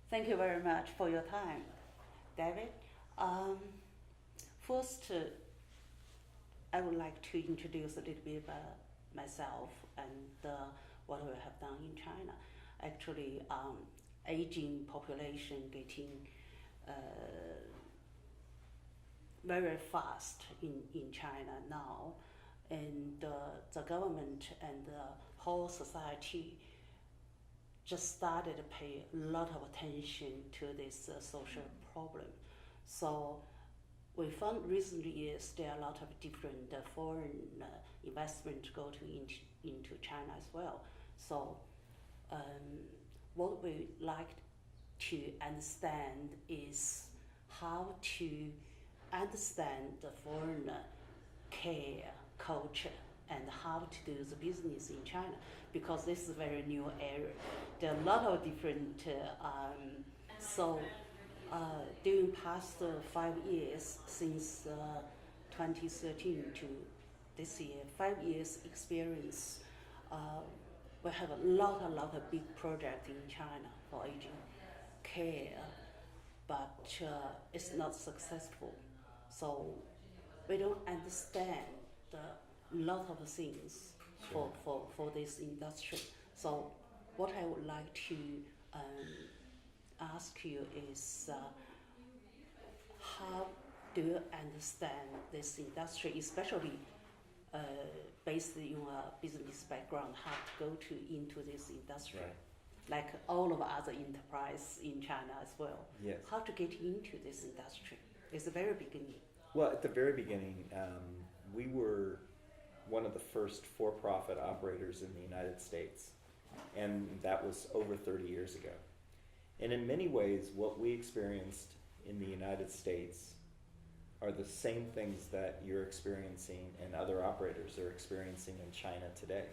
Thank you very much for your time, David. Um, First, I would like to introduce a little bit about myself and what we have done in China. Actually, aging population getting uh, very fast in China now, and the government and the whole society just started to pay a lot of attention to this social problem. So we found recent years there are a lot of different foreign investment go to into China as well. So um, what we like to understand is how to understand the foreigner care, culture, and how to do the business in China because this is a very new area. There are a lot of different so during past 5 years since 2013 to this year, 5 years experience, uh, we have a lot of big project in China for aging care, but it's not successful. So we don't understand the lot of things Sure. for this industry. So what I would like to um, ask you is how do you understand this industry, especially uh, based on a business background, how to go to into this industry, Right. like all of other enterprise in China as well. Yes. How to get into this industry? It's the very beginning. Well, at the very beginning, we were one of the first for-profit operators in the United States, and that was over 30 years ago. And in many ways, what we experienced in the United States are the same things that you're experiencing and other operators are experiencing in China today.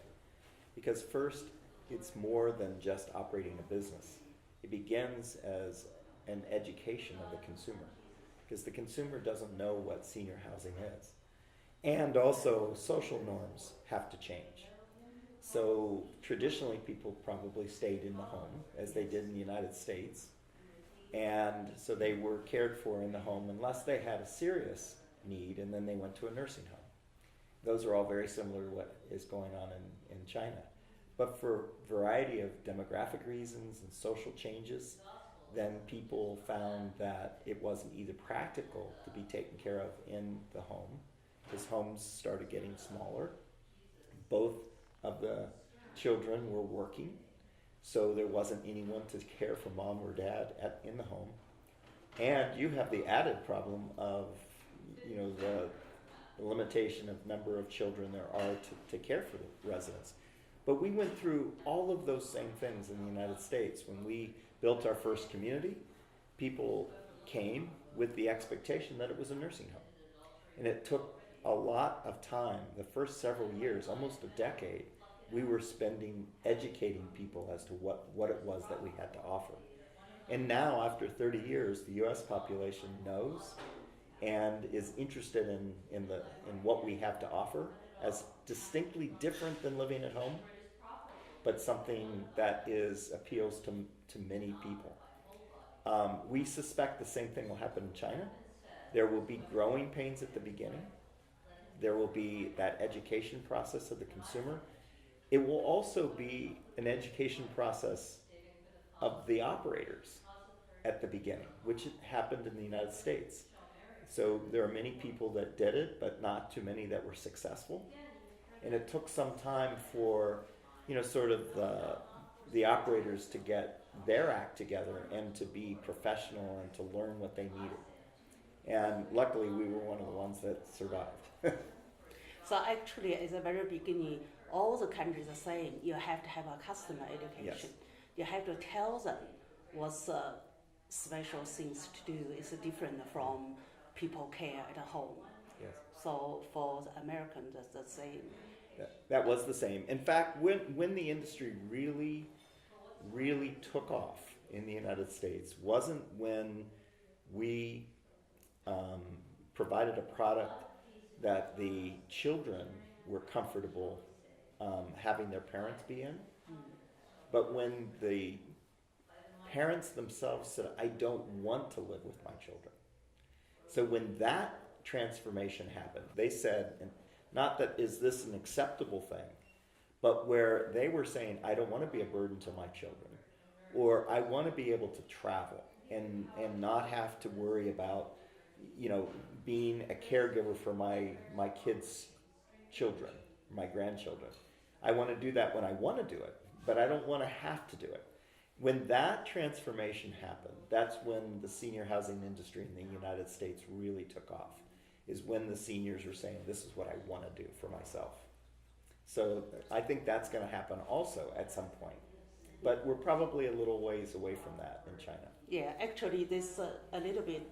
Because first, it's more than just operating a business. It begins as an education of the consumer, because the consumer doesn't know what senior housing is. And also, social norms have to change. So traditionally, people probably stayed in the home, as they did in the United States. And so they were cared for in the home unless they had a serious need, and then they went to a nursing home. Those are all very similar to what is going on in China. But for a variety of demographic reasons and social changes, then people found that it wasn't either practical to be taken care of in the home, because homes started getting smaller. Both of the children were working, so there wasn't anyone to care for mom or dad in the home. And you have the added problem of, the limitation of number of children there are to care for the residents. But we went through all of those same things in the United States. When we built our first community, people came with the expectation that it was a nursing home. And it took a lot of time, the first several years, almost a decade, we were spending educating people as to what it was that we had to offer. And now, after 30 years, the U.S. population knows and is interested in what we have to offer as distinctly different than living at home, but something that appeals to many people. We suspect the same thing will happen in China. There will be growing pains at the beginning. There will be that education process of the consumer. It will also be an education process of the operators at the beginning, which happened in the United States. So there are many people that did it, but not too many that were successful. And it took some time for, sort of the operators to get their act together and to be professional and to learn what they needed. And luckily, we were one of the ones that survived. So actually, at the very beginning, all the countries are saying you have to have a customer education. Yes. You have to tell them what's special things to do. It's different from people care at home. Yes. So for the Americans, that's the same. That was the same. In fact, when the industry really, really took off in the United States wasn't when we provided a product that the children were comfortable having their parents be in, but when the parents themselves said, I don't want to live with my children. So when that transformation happened, they said, and not that is this an acceptable thing, but where they were saying, I don't want to be a burden to my children, or I want to be able to travel and not have to worry about, being a caregiver for my kids' children, my grandchildren. I want to do that when I want to do it, but I don't want to have to do it. When that transformation happened, that's when the senior housing industry in the United States really took off, is when the seniors are saying, this is what I want to do for myself. So I think that's going to happen also at some point. But we're probably a little ways away from that in China. Yeah, actually, there's a little bit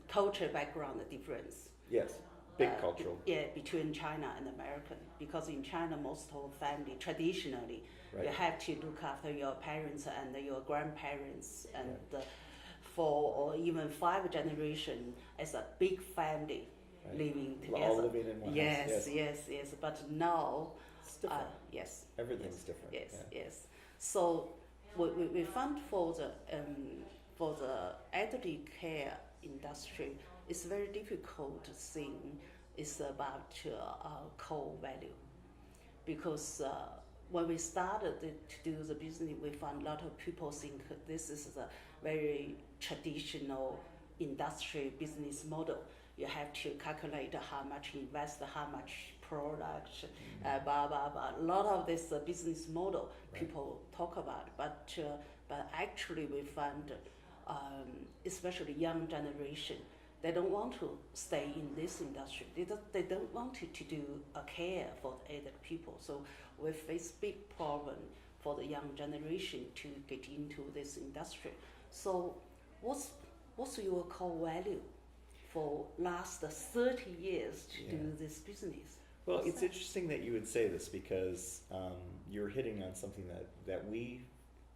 culture background difference. Yes, big cultural. Between China and American. Because in China, most of family traditionally, Right. you have to look after your parents and your grandparents and 4 or even 5 generations as a big family living together. All living in one house. Yes. But now, It's different. yes. Everything's different. Yes. So we found for the elderly care industry, it's very difficult thing. It's about core value, because when we started to do the business, we found a lot of people think this is a very traditional industry business model. You have to calculate how much invest, how much product, blah blah blah. A lot of this business model people talk about, but actually we found, especially young generation, they don't want to stay in this industry. They don't want to do a care for the elder people. So we face big problem for the young generation to get into this industry. So what's your core value for last 30 years to do this business? Well, it's interesting that you would say this, because you're hitting on something that we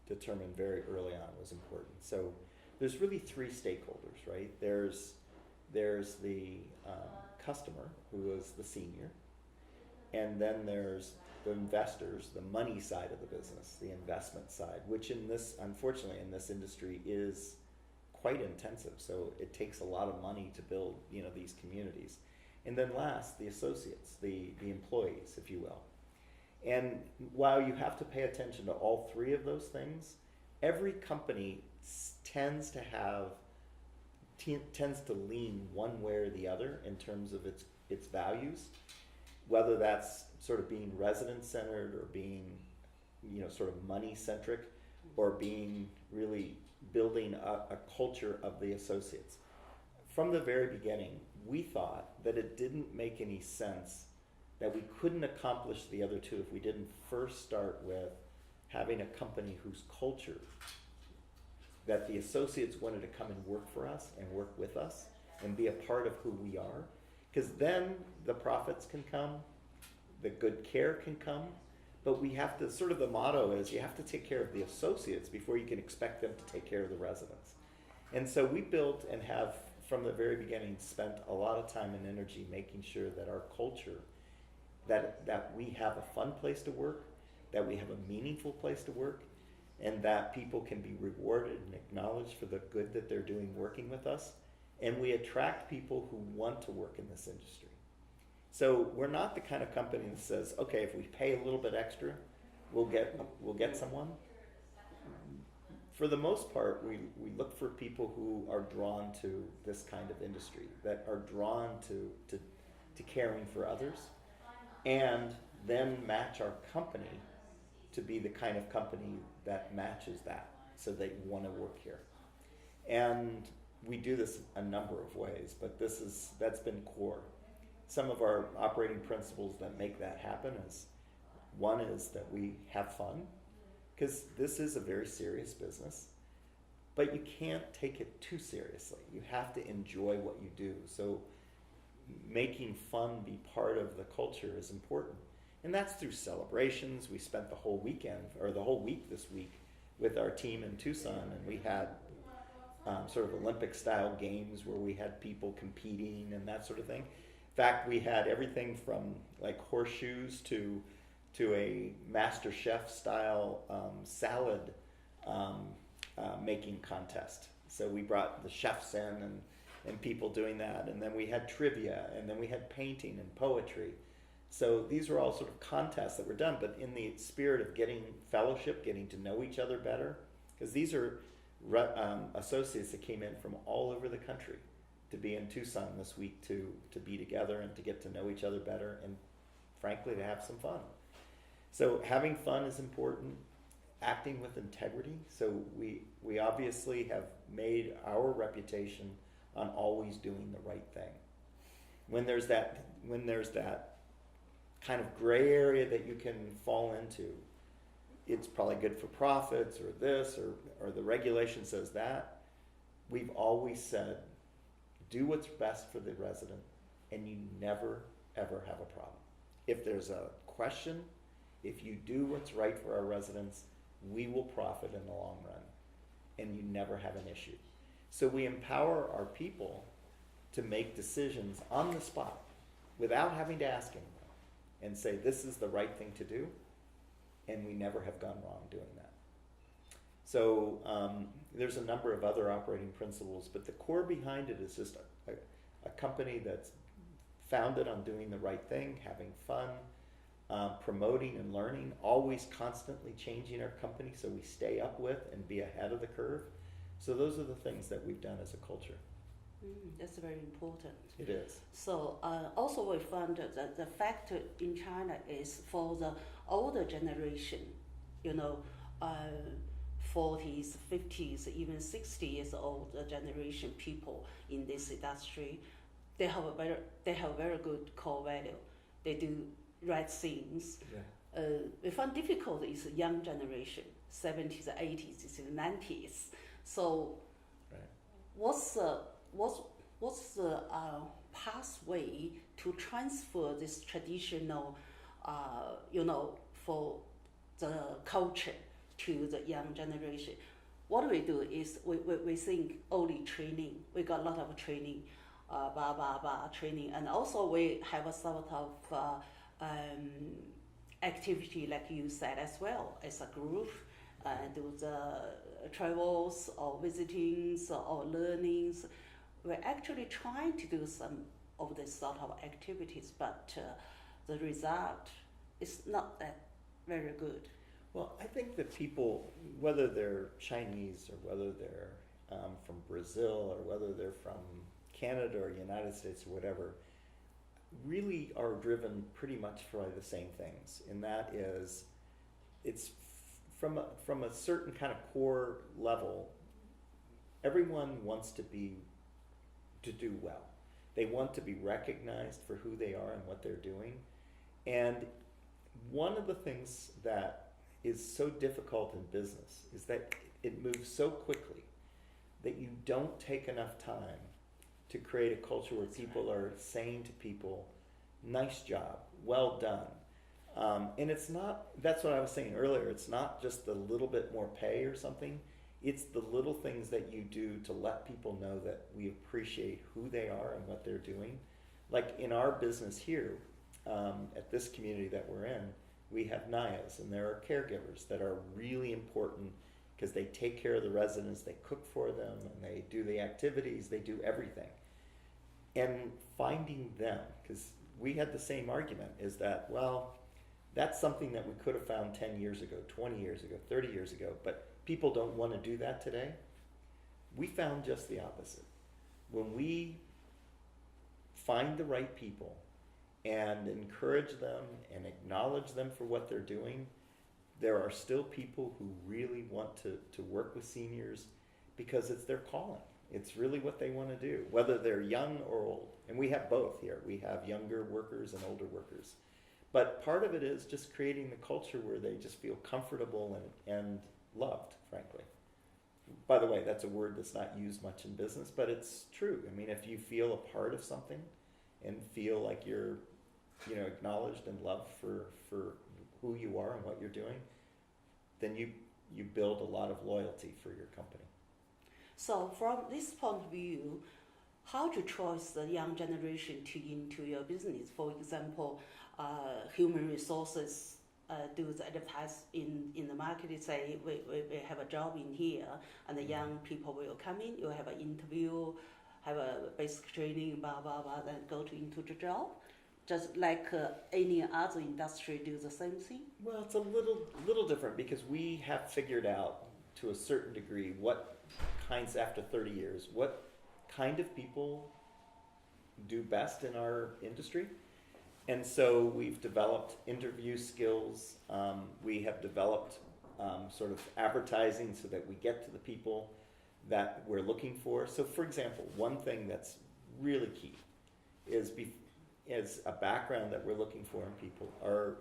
determined very early on was important. So there's really 3 stakeholders, right? There's the customer, who is the senior, and then there's the investors, the money side of the business, the investment side, which unfortunately in this industry is quite intensive. So it takes a lot of money to build, these communities. And then last, the associates, the employees, if you will. And while you have to pay attention to all 3 of those things, every company tends to lean one way or the other in terms of its values, whether that's sort of being resident-centered or being, sort of money-centric, or being really building a culture of the associates. From the very beginning, we thought that it didn't make any sense, that we couldn't accomplish the other 2 if we didn't first start with having a company whose culture, that the associates wanted to come and work for us and work with us and be a part of who we are. Because then the profits can come, the good care can come, but we have to, sort of the motto is, you have to take care of the associates before you can expect them to take care of the residents. And so we built and have, from the very beginning, spent a lot of time and energy making sure that our culture, that we have a fun place to work, that we have a meaningful place to work, and that people can be rewarded and acknowledged for the good that they're doing working with us. And we attract people who want to work in this industry. So we're not the kind of company that says, okay, if we pay a little bit extra, we'll get someone. For the most part, we look for people who are drawn to this kind of industry, that are drawn to caring for others, and then match our company to be the kind of company that matches that, so they want to work here. And we do this a number of ways, but that's been core. Some of our operating principles that make that happen is, one is that we have fun, because this is a very serious business, but you can't take it too seriously. You have to enjoy what you do. So making fun be part of the culture is important. And that's through celebrations. We spent the whole weekend, or the whole week this week, with our team in Tucson, and we had sort of Olympic-style games where we had people competing and that sort of thing. In fact, we had everything from like horseshoes to a Master Chef style salad making contest. So we brought the chefs in and people doing that, and then we had trivia, and then we had painting and poetry. So these were all sort of contests that were done, but in the spirit of getting fellowship, getting to know each other better, because these are associates that came in from all over the country to be in Tucson this week to be together and to get to know each other better and frankly to have some fun. So having fun is important, acting with integrity. So we obviously have made our reputation on always doing the right thing. When there's that kind of gray area that you can fall into, it's probably good for profits or this or the regulation says that. We've always said, do what's best for the resident and you never ever have a problem. If there's a question, if you do what's right for our residents, we will profit in the long run and you never have an issue. So we empower our people to make decisions on the spot without having to ask anyone and say this is the right thing to do, and we never have gone wrong doing that. So there's a number of other operating principles, but the core behind it is just a company that's founded on doing the right thing, having fun, promoting and learning, always constantly changing our company so we stay up with and be ahead of the curve. So those are the things that we've done as a culture. That's very important. It is. So also we found that the factor in China is for the older generation, 40s, 50s, even 60 years old generation people in this industry, they have very good core value. They do right things. Yeah. We found difficult is young generation, 70s, 80s, 90s. So, right. What's the pathway to transfer this traditional, for the culture to the young generation? What we do is we think only training. We got a lot of training, training, and also we have a sort of activity like you said as well as a group. Do the travels or visitings or learnings. We're actually trying to do some of this sort of activities, but the result is not that very good. Well, I think that people, whether they're Chinese or whether they're from Brazil or whether they're from Canada or United States or whatever, really are driven pretty much by the same things. And that is, it's from a certain kind of core level, everyone wants to do well. They want to be recognized for who they are and what they're doing. And one of the things that is so difficult in business is that it moves so quickly that you don't take enough time to create a culture where people are saying to people, nice job, well done. And it's not, that's what I was saying earlier, it's not just the little bit more pay or something, it's the little things that you do to let people know that we appreciate who they are and what they're doing. Like in our business here, at this community that we're in, we have NIAs, and there are caregivers that are really important because they take care of the residents, they cook for them, and they do the activities, they do everything. And finding them, because we had the same argument, is that, well, that's something that we could have found 10 years ago, 20 years ago, 30 years ago, but people don't want to do that today. We found just the opposite. When we find the right people and encourage them and acknowledge them for what they're doing, there are still people who really want to work with seniors because it's their calling. It's really what they want to do, whether they're young or old. And we have both here. We have younger workers and older workers. But part of it is just creating the culture where they just feel comfortable and loved, frankly. By the way, that's a word that's not used much in business, but it's true. I mean, if you feel a part of something and feel like you're, acknowledged and loved for who you are and what you're doing, then you build a lot of loyalty for your company. So from this point of view, how to choose the young generation into your business? For example, human resources do the advertise in the market, say we have a job in here, and the young people will come in, you have an interview, have a basic training, blah, blah, blah, then go into the job. Just like any other industry do the same thing? Well, it's a little different because we have figured out to a certain degree what kinds, after 30 years, what kind of people do best in our industry. And so we've developed interview skills. We have developed sort of advertising so that we get to the people that we're looking for. So, for example, one thing that's really key is a background that we're looking for in people, or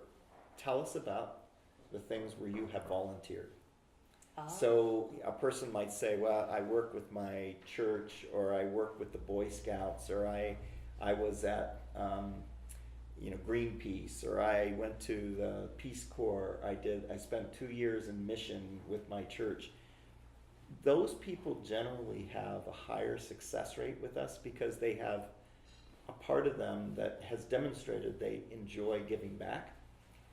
tell us about the things where you have volunteered. So a person might say, well, I work with my church, or I work with the Boy Scouts, or I was at Greenpeace, or I went to the Peace Corps. I spent 2 years in mission with my church. Those people generally have a higher success rate with us because they have a part of them that has demonstrated they enjoy giving back.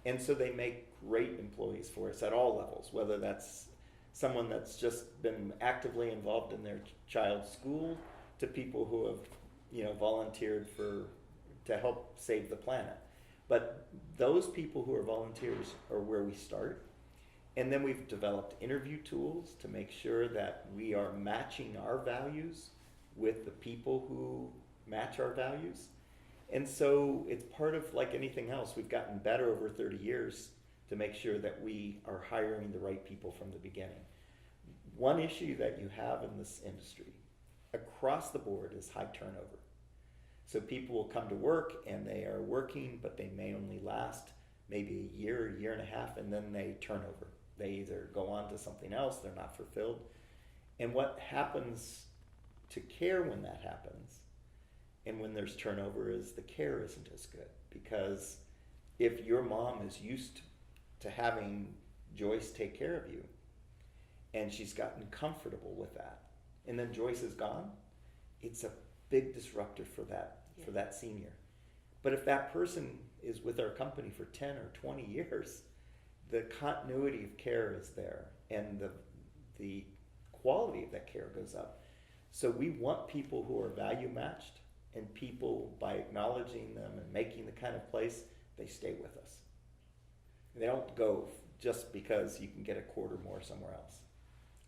And so they make great employees for us at all levels, whether that's someone that's just been actively involved in their child's school to people who have, volunteered to help save the planet. But those people who are volunteers are where we start. And then we've developed interview tools to make sure that we are matching our values with the people who match our values. And so it's part of, like anything else, we've gotten better over 30 years to make sure that we are hiring the right people from the beginning. One issue that you have in this industry across the board is high turnover. So people will come to work and they are working, but they may only last maybe a year and a half, and then they turn over. They either go on to something else, they're not fulfilled. And what happens to care when that happens, and when there's turnover, is the care isn't as good. Because if your mom is used to having Joyce take care of you, and she's gotten comfortable with that, and then Joyce is gone, it's a big disruptor for that senior. But if that person is with our company for 10 or 20 years, the continuity of care is there, and the quality of that care goes up. So we want people who are value matched, and people, by acknowledging them and making the kind of place, they stay with us. They don't go just because you can get a quarter more somewhere else.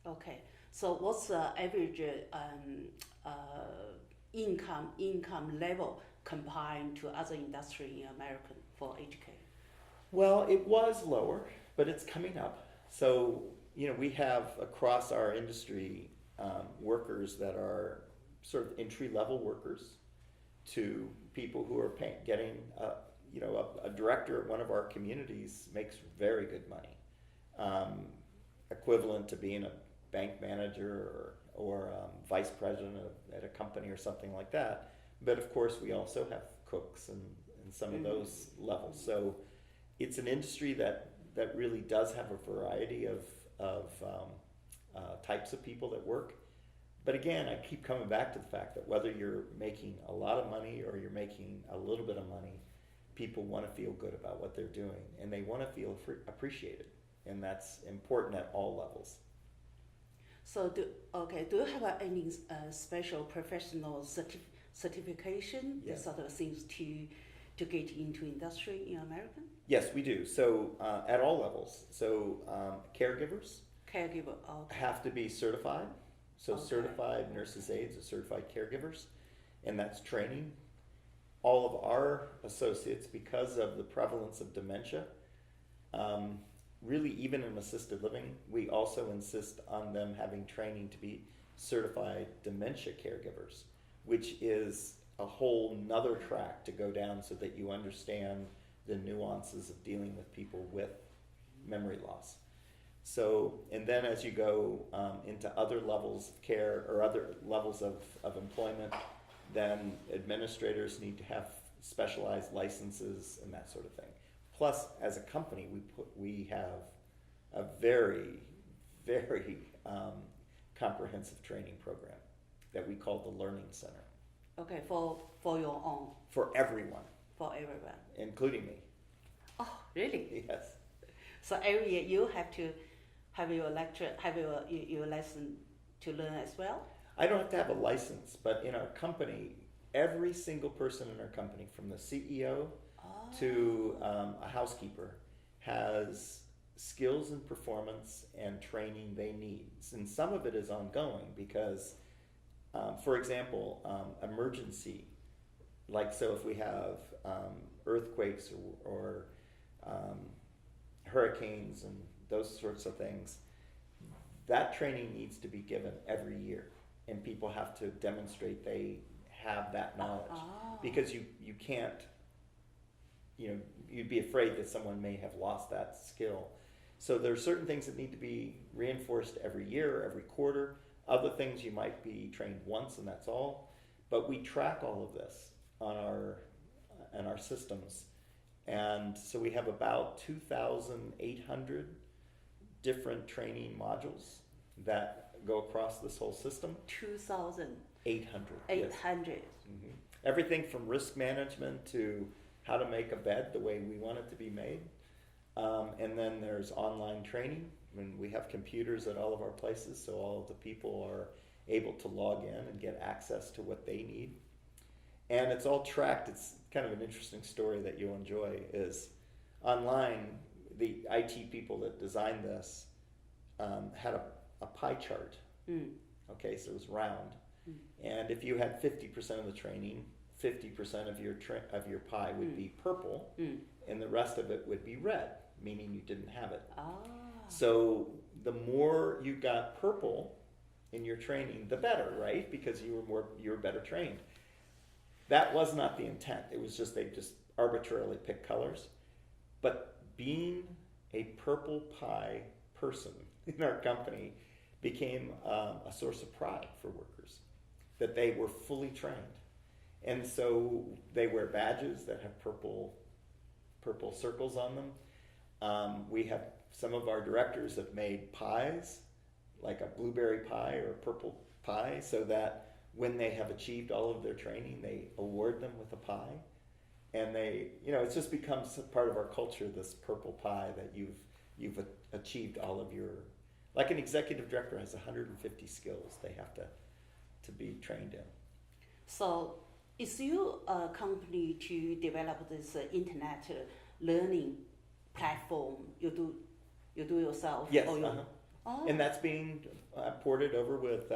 Okay, so what's the average income level compared to other industry in America for aged care? Well, it was lower, but it's coming up. So, we have across our industry workers that are sort of entry-level workers to people who are getting, a director at one of our communities makes very good money, equivalent to being a bank manager or vice president at a company or something like that. But of course, we also have cooks and some of those levels. So it's an industry that really does have a variety of types of people that work. But again, I keep coming back to the fact that whether you're making a lot of money or you're making a little bit of money, people want to feel good about what they're doing, and they want to feel appreciated, and that's important at all levels. So do you have any special professional certification, Yes. sort of things to get into industry in America? Yes, we do. So at all levels. So caregivers Caregiver, okay. have to be certified. So Okay. certified nurses aides are certified caregivers, and that's training. All of our associates, because of the prevalence of dementia, really even in assisted living, we also insist on them having training to be certified dementia caregivers, which is a whole nother track to go down so that you understand the nuances of dealing with people with memory loss. So, and then as you go into other levels of care or other levels of employment, then administrators need to have specialized licenses and that sort of thing. Plus, as a company, we have a very, very comprehensive training program that we call the Learning Center. Okay, for your own, For everyone, for everyone. including me. Oh, really? Yes. So every year you have to have your lecture, have your lesson to learn as well? I don't have to have a license, but in our company, every single person in our company, from the CEO to a housekeeper, has skills and performance and training they need. And some of it is ongoing because, for example, emergency, like so if we have earthquakes or hurricanes and those sorts of things, that training needs to be given every year. And people have to demonstrate they have that knowledge. Because you can't, you'd be afraid that someone may have lost that skill. So there are certain things that need to be reinforced every year, every quarter. Other things you might be trained once and that's all. But we track all of this on our systems. And so we have about 2,800 different training modules that go across this whole system. 2,800. 800. Yes. Mm-hmm. Everything from risk management to how to make a bed the way we want it to be made. And then there's online training. I mean, we have computers at all of our places, so all of the people are able to log in and get access to what they need. And it's all tracked. It's kind of an interesting story that you'll enjoy is online, the IT people that designed this had a pie chart. Okay, so it was round. And if you had 50% of the training, 50% of your pie would be purple, and the rest of it would be red, meaning you didn't have it. So the more you got purple in your training, the better, right? Because you were better trained. That was not the intent. It was just they just arbitrarily picked colors. But being a purple pie person in our company became a source of pride for workers, that they were fully trained. And so they wear badges that have purple circles on them. We have some of our directors have made pies, like a blueberry pie or a purple pie, so that when they have achieved all of their training, they award them with a pie. And they, it's just become part of our culture, this purple pie, that you've achieved all of your, like an executive director has 150 skills they have to be trained in. So is your company to develop this internet learning platform? You do yourself? Yes. Oh. And that's being ported over with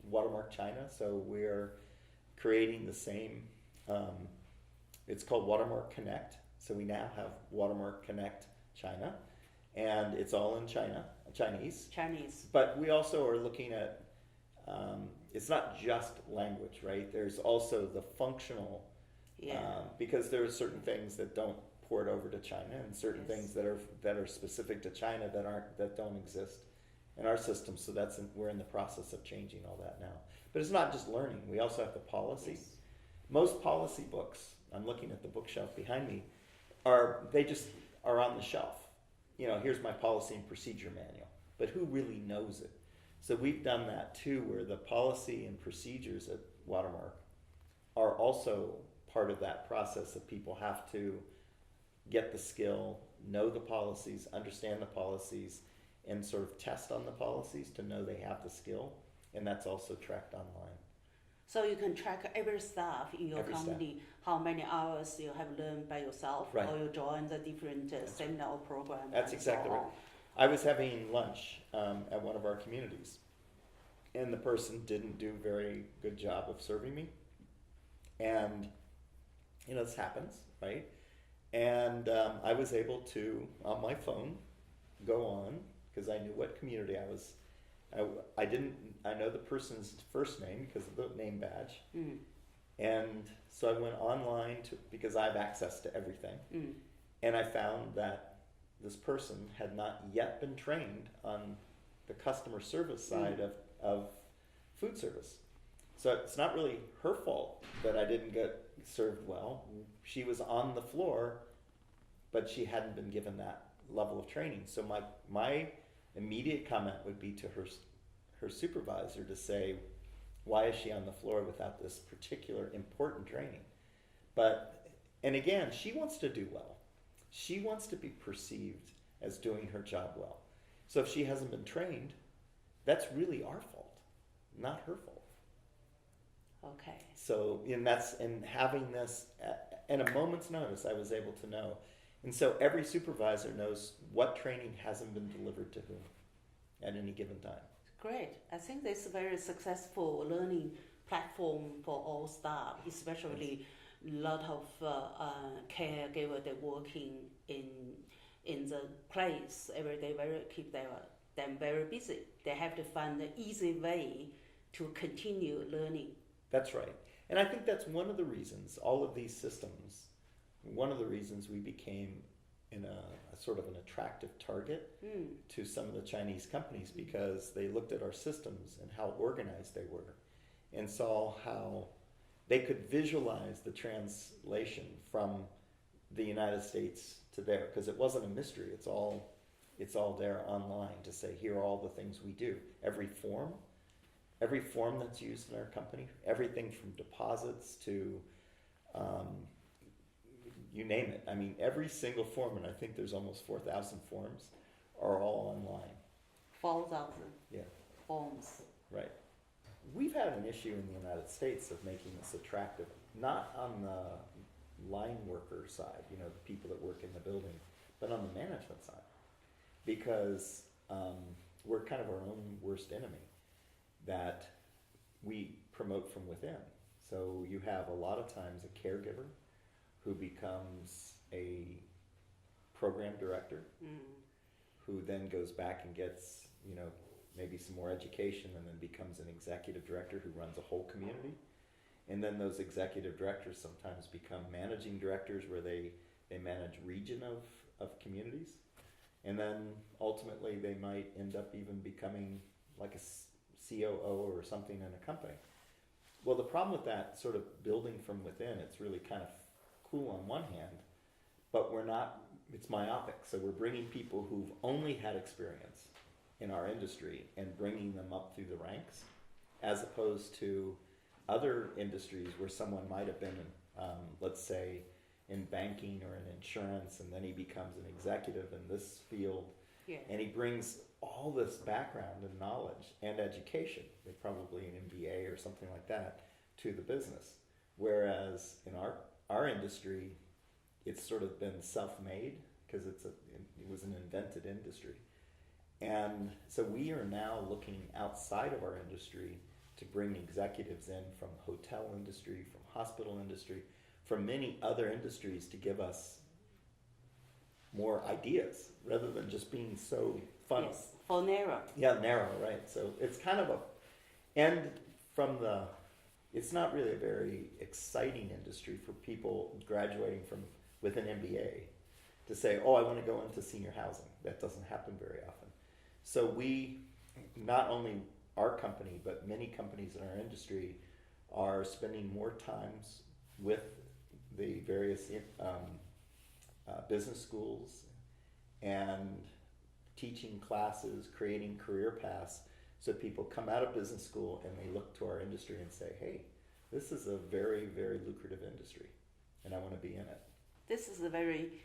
Watermark China. So we're creating the same, it's called Watermark Connect. So we now have Watermark Connect China, and it's all in Chinese. But we also are looking at, it's not just language, right? There's also the functional, because there are certain things that don't port over to China, and certain things that are specific to China that don't exist in our system. So we're in the process of changing all that now. But it's not just learning. We also have the policies. Yes. Most policy books, I'm looking at the bookshelf behind me, they just are on the shelf. Here's my policy and procedure manual. But who really knows it? So we've done that too, where the policy and procedures at Watermark are also part of that process that people have to get the skill, know the policies, understand the policies, and sort of test on the policies to know they have the skill. And that's also tracked online. So you can track every staff in your company, how many hours you have learned by yourself, right, or you join the different seminar program. That's exactly right. I was having lunch at one of our communities, and the person didn't do a very good job of serving me. And, this happens, right? And I was able to, on my phone, go on, because I knew what community I was. I know the person's first name because of the name badge. And so I went online because I have access to everything. And I found that this person had not yet been trained on the customer service side of food service. So it's not really her fault that I didn't get served well. She was on the floor, but she hadn't been given that level of training. So my immediate comment would be to her supervisor to say, why is she on the floor without this particular important training? And again, she wants to do well. She wants to be perceived as doing her job well. So if she hasn't been trained, that's really our fault, not her fault. Okay. So and having this at a moment's notice, I was able to know. And so every supervisor knows what training hasn't been delivered to whom at any given time. Great. I think this is a very successful learning platform for all staff, especially a lot of caregiver that working in the place every day, keep them very busy. They have to find an easy way to continue learning. That's right. And I think that's one of the reasons, all of these systems, one of the reasons we became in a sort of an attractive target to some of the Chinese companies, because they looked at our systems and how organized they were and saw how they could visualize the translation from the United States to there, because it wasn't a mystery. It's all there online to say, here are all the things we do. Every form that's used in our company, everything from deposits to you name it. I mean, every single form, and I think there's almost 4,000 forms, are all online. 4,000 forms. Right. We've had an issue in the United States of making this attractive, not on the line worker side, the people that work in the building, but on the management side, because we're kind of our own worst enemy that we promote from within. So you have a lot of times a caregiver who becomes a program director, who then goes back and gets, maybe some more education, and then becomes an executive director who runs a whole community. And then those executive directors sometimes become managing directors, where they manage region of communities. And then ultimately they might end up even becoming like a COO or something in a company. Well, the problem with that sort of building from within, it's really kind of cool on one hand, but it's myopic. So we're bringing people who've only had experience in our industry and bringing them up through the ranks, as opposed to other industries where someone might have been, let's say, in banking or in insurance, and then he becomes an executive in this field, and he brings all this background and knowledge and education, probably an MBA or something like that, to the business. Whereas in our industry, it's sort of been self-made, because it was an invented industry. And so we are now looking outside of our industry to bring executives in from hotel industry, from hospital industry, from many other industries, to give us more ideas rather than just being so fun. Yes, for narrow. Yeah, narrow, right. So it's kind of it's not really a very exciting industry for people graduating with an MBA to say, oh, I want to go into senior housing. That doesn't happen very often. So we, not only our company, but many companies in our industry, are spending more times with the various business schools and teaching classes, creating career paths, so people come out of business school and they look to our industry and say, hey, this is a very, very lucrative industry, and I want to be in it. This is a very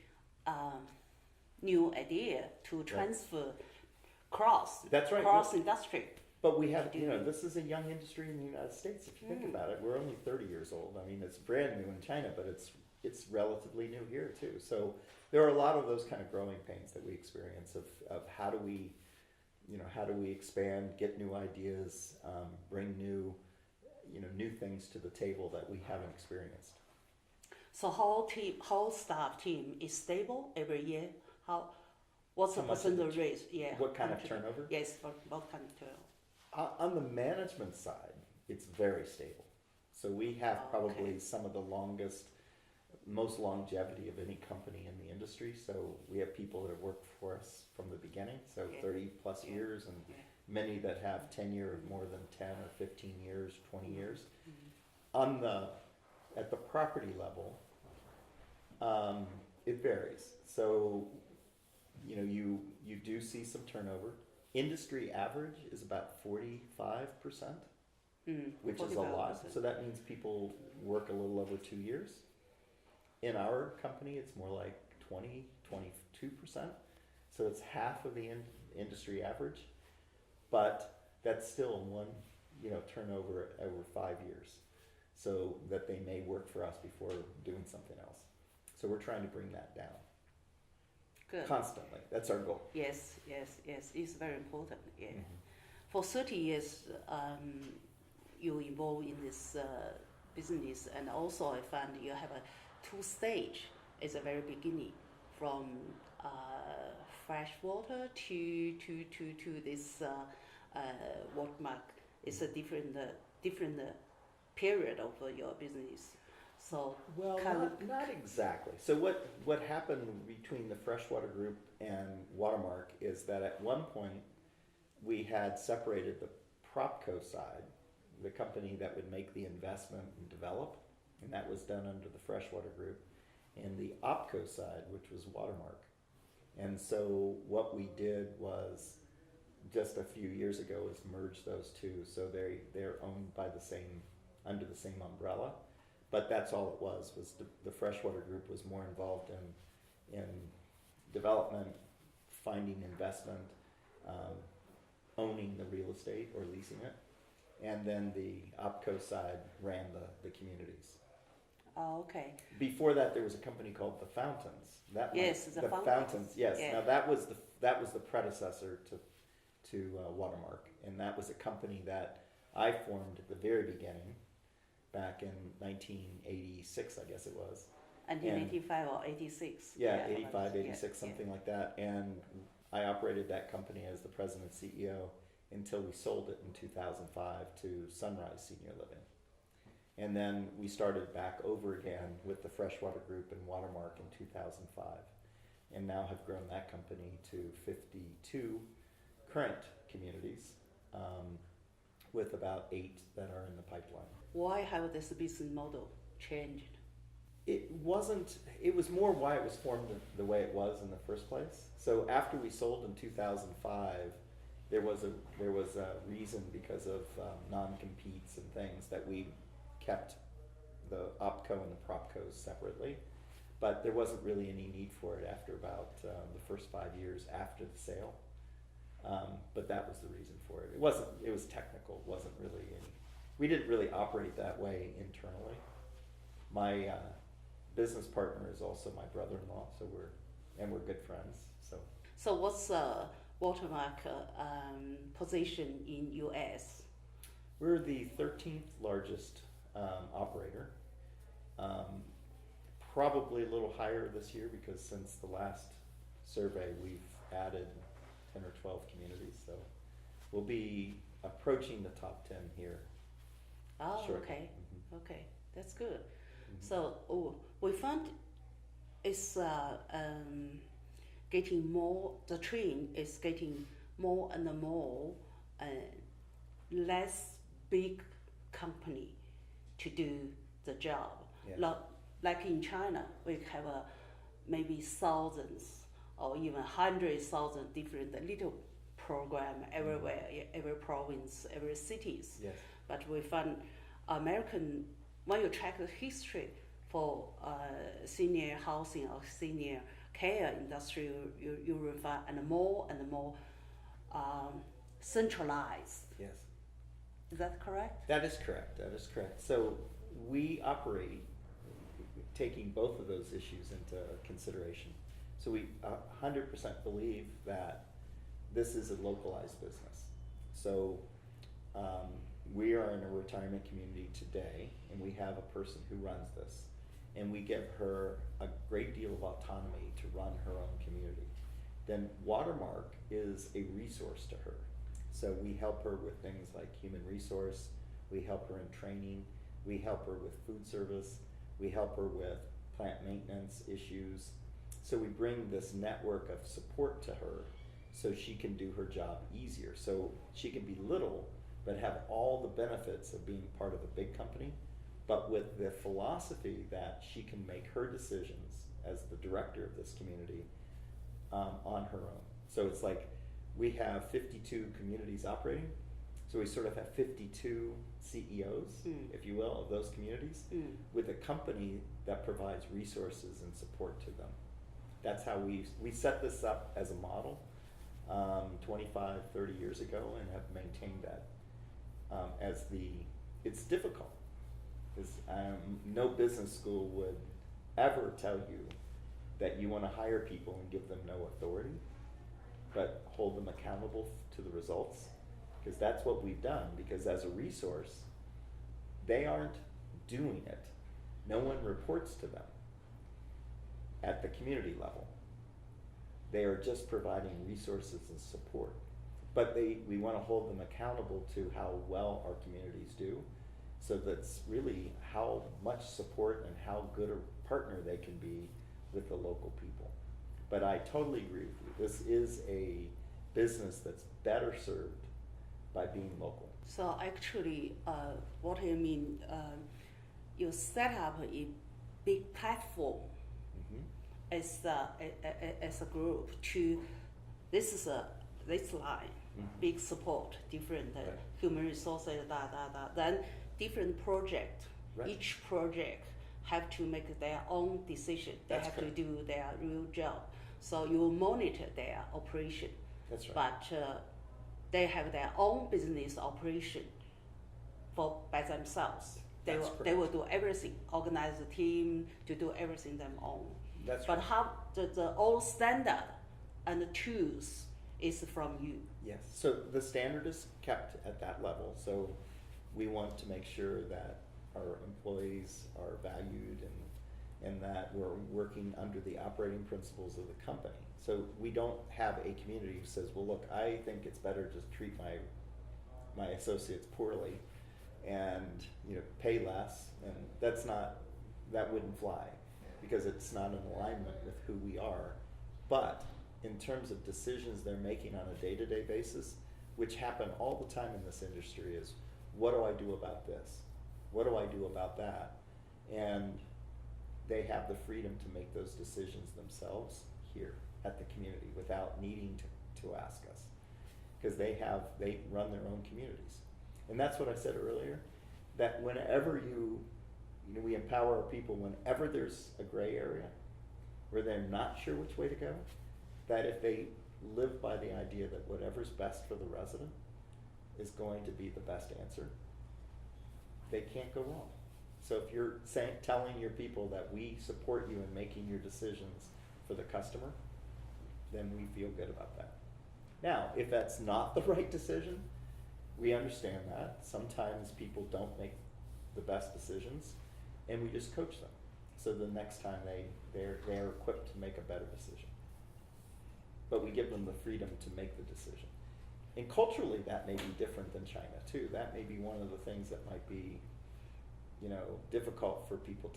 new idea to transfer cross industry. But we have, this is a young industry in the United States. If you think about it, we're only 30 years old. I mean, it's brand new in China, but it's relatively new here too. So there are a lot of those kind of growing pains that we experience of how do we expand, get new ideas, bring new things to the table that we haven't experienced. So whole staff team is stable every year? What's the percentage rate? Yeah. What kind of turnover? Yes, what kind of turnover? On the management side, it's very stable. So we have probably some of the most longevity of any company in the industry. So we have people that have worked for us from the beginning, so 30 plus years, and many that have tenure of more than 10 or 15 years, 20 years. At the property level, it varies. So, you do see some turnover. Industry average is about 45%, which is a lot. So that means people work a little over 2 years. In our company, it's more like 20, 22%. So it's half of the industry average, but that's still one, turnover over 5 years. So that they may work for us before doing something else. So we're trying to bring that down Good. constantly. That's our goal. Yes. It's very important. Yeah. Mhm. For 30 years, you involved in this business, and also I found you have a two-stage at the very beginning, from fresh water to this watermark. It's a different period of your business. So Well, not exactly. So what happened between the Freshwater Group and Watermark is that at one point we had separated the PropCo side, the company that would make the investment and develop, and that was done under the Freshwater Group, and the OpCo side, which was Watermark. And so what we did was, just a few years ago, was merge those two, so they're owned by under the same umbrella. But that's all it was the Freshwater Group was more involved in development, finding investment, owning the real estate or leasing it, and then the OpCo side ran the communities. Oh, okay. Before that, there was a company called The Fountains. Yes, the Fountains. Yes. Yeah. Now that was the predecessor to Watermark, and that was a company that I formed at the very beginning, back in 1986, I guess it was. 1985 or 86. Yeah, 85, yeah, 86, something like that. And I operated that company as the president and CEO until we sold it in 2005 to Sunrise Senior Living. And then we started back over again with the Freshwater Group and Watermark in 2005. And now have grown that company to 52 current communities, with about 8 that are in the pipeline. Why have this business model changed? It was more why it was formed the way it was in the first place. So after we sold in 2005, there was a reason because of non-competes and things that we kept the OpCo and the PropCos separately. But there wasn't really any need for it after about the first 5 years after the sale. But that was the reason for it. It was technical. It wasn't really we didn't really operate that way internally. My business partner is also my brother-in-law, so we're good friends. So what's Watermark position in US? We're the 13th largest operator. Probably a little higher this year because since the last survey we've added 10 or 12 communities, so we'll be approaching the top 10 here. Oh, shortly. okay. Mm-hmm. Okay, that's good. Mm-hmm. So we found it's getting more. The trend is getting more and more less big company to do the job. Yeah. Like in China, we have maybe thousands or even 100,000 different little program everywhere, every province, every cities. Yes. But we find American, when you track the history for senior housing or senior care industry, you will find and more centralized. Yes. Is that correct? That is correct. So we operate taking both of those issues into consideration. So we 100% believe that this is a localized business. So we are in a retirement community today, and we have a person who runs this, and we give her a great deal of autonomy to run her own community. Then Watermark is a resource to her. So we help her with things like human resource, we help her in training, we help her with food service, we help her with plant maintenance issues. So we bring this network of support to her so she can do her job easier. So she can be little, but have all the benefits of being part of a big company, but with the philosophy that she can make her decisions as the director of this community on her own. So it's like we have 52 communities operating, so we sort of have 52 CEOs, if you will, of those communities, with a company that provides resources and support to them. That's how we set this up as a model 25, 30 years ago, and have maintained that it's difficult. Because no business school would ever tell you that you want to hire people and give them no authority, but hold them accountable to the results. Because that's what we've done, because as a resource, they aren't doing it. No one reports to them at the community level. They are just providing resources and support. But we want to hold them accountable to how well our communities do. So that's really how much support and how good a partner they can be with the local people. But I totally agree with you. This is a business that's better served by being local. So actually, what I mean, you set up a big platform as a group to, this line, big support, different Right. human resources, then different project. Right. Each project have to make their own decision. They That's have correct. to do their real job. So you monitor their operation. That's right. But they have their own business operation by themselves. They That's will correct. do everything, organize the team to do everything them own. That's But right. how the old standard and the tools is from you. Yes. So the standard is kept at that level. So we want to make sure that our employees are valued and that we're working under the operating principles of the company. So we don't have a community who says, well, look, I think it's better to treat my associates poorly and pay less, and that wouldn't fly, because it's not in alignment with who we are. But in terms of decisions they're making on a day-to-day basis, which happen all the time in this industry, is what do I do about this? What do I do about that? And they have the freedom to make those decisions themselves here at the community without needing to ask us, because they run their own communities. And that's what I said earlier, that whenever we empower our people, whenever there's a gray area where they're not sure which way to go, that if they live by the idea that whatever's best for the resident is going to be the best answer, they can't go wrong. So if you're telling your people that we support you in making your decisions for the customer, then we feel good about that. Now, if that's not the right decision, we understand that. Sometimes people don't make the best decisions, and we just coach them. So the next time they're equipped to make a better decision. But we give them the freedom to make the decision. And culturally, that may be different than China too. That may be one of the things that might be, difficult for people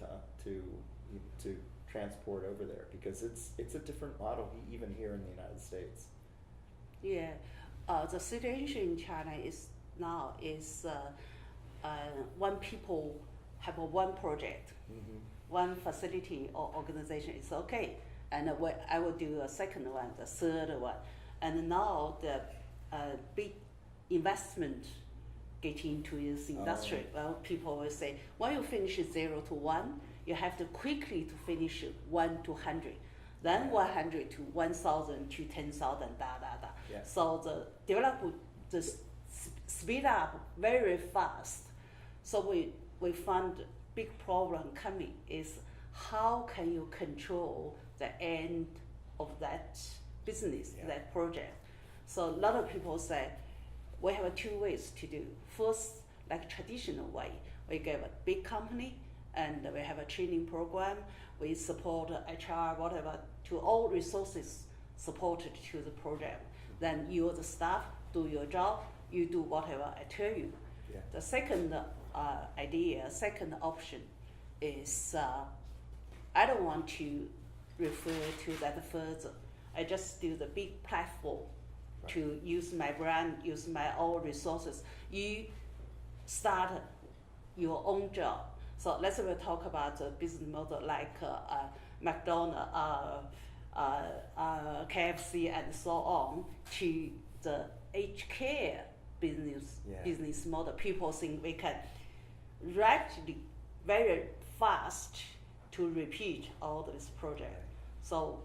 to transport over there, because it's a different model even here in the United States. Yeah, the situation in China is when people have one project, one facility or organization is okay, and I will do a second one, the third one, and now the big investment get into this industry. Well, people will say, when you finish 0 to 1, you have to quickly to finish 1 to 100, then 100 to 1,000 to 10,000, Yeah. So the speed up very fast. So we found big problem coming is, how can you control the end of that business, that project? So a lot of people say, we have 2 ways to do. First, like traditional way, we give a big company and we have a training program. We support HR, whatever, to all resources supported to the program. Then you, the staff, do your job. You do whatever I tell you. Yeah. The second second option is, I don't want to refer to that further. I just do the big platform. Right. To use my brand, use my own resources. You start your own job. So let's talk about the business model like McDonald's, KFC, and so on, to the aged care business model. People think we can rapidly, very fast to repeat all this project. So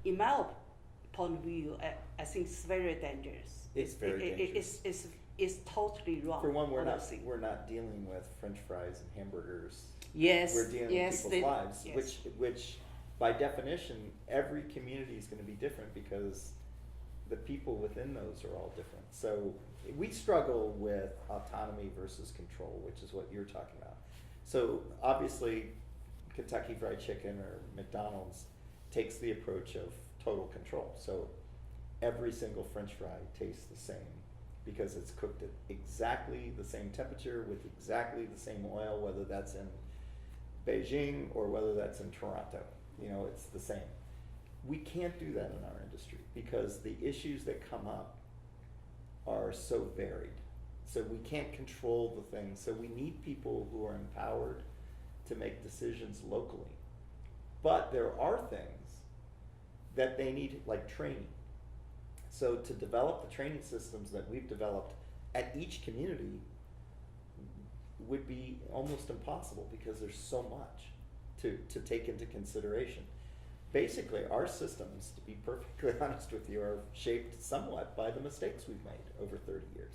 in my point of view, I think it's very dangerous. It's very dangerous. It's totally wrong. For one, honestly. we're not dealing with French fries and hamburgers. Yes. We're dealing with people's lives, yes. which by definition, every community is going to be different because the people within those are all different. So we struggle with autonomy versus control, which is what you're talking about. So obviously, Kentucky Fried Chicken or McDonald's takes the approach of total control. So every single French fry tastes the same because it's cooked at exactly the same temperature with exactly the same oil, whether that's in Beijing or whether that's in Toronto. You know, it's the same. We can't do that in our industry because the issues that come up are so varied. So we can't control the things. So we need people who are empowered to make decisions locally. But there are things that they need, like training. So to develop the training systems that we've developed at each community would be almost impossible because there's so much to take into consideration. Basically, our systems, to be perfectly honest with you, are shaped somewhat by the mistakes we've made over 30 years.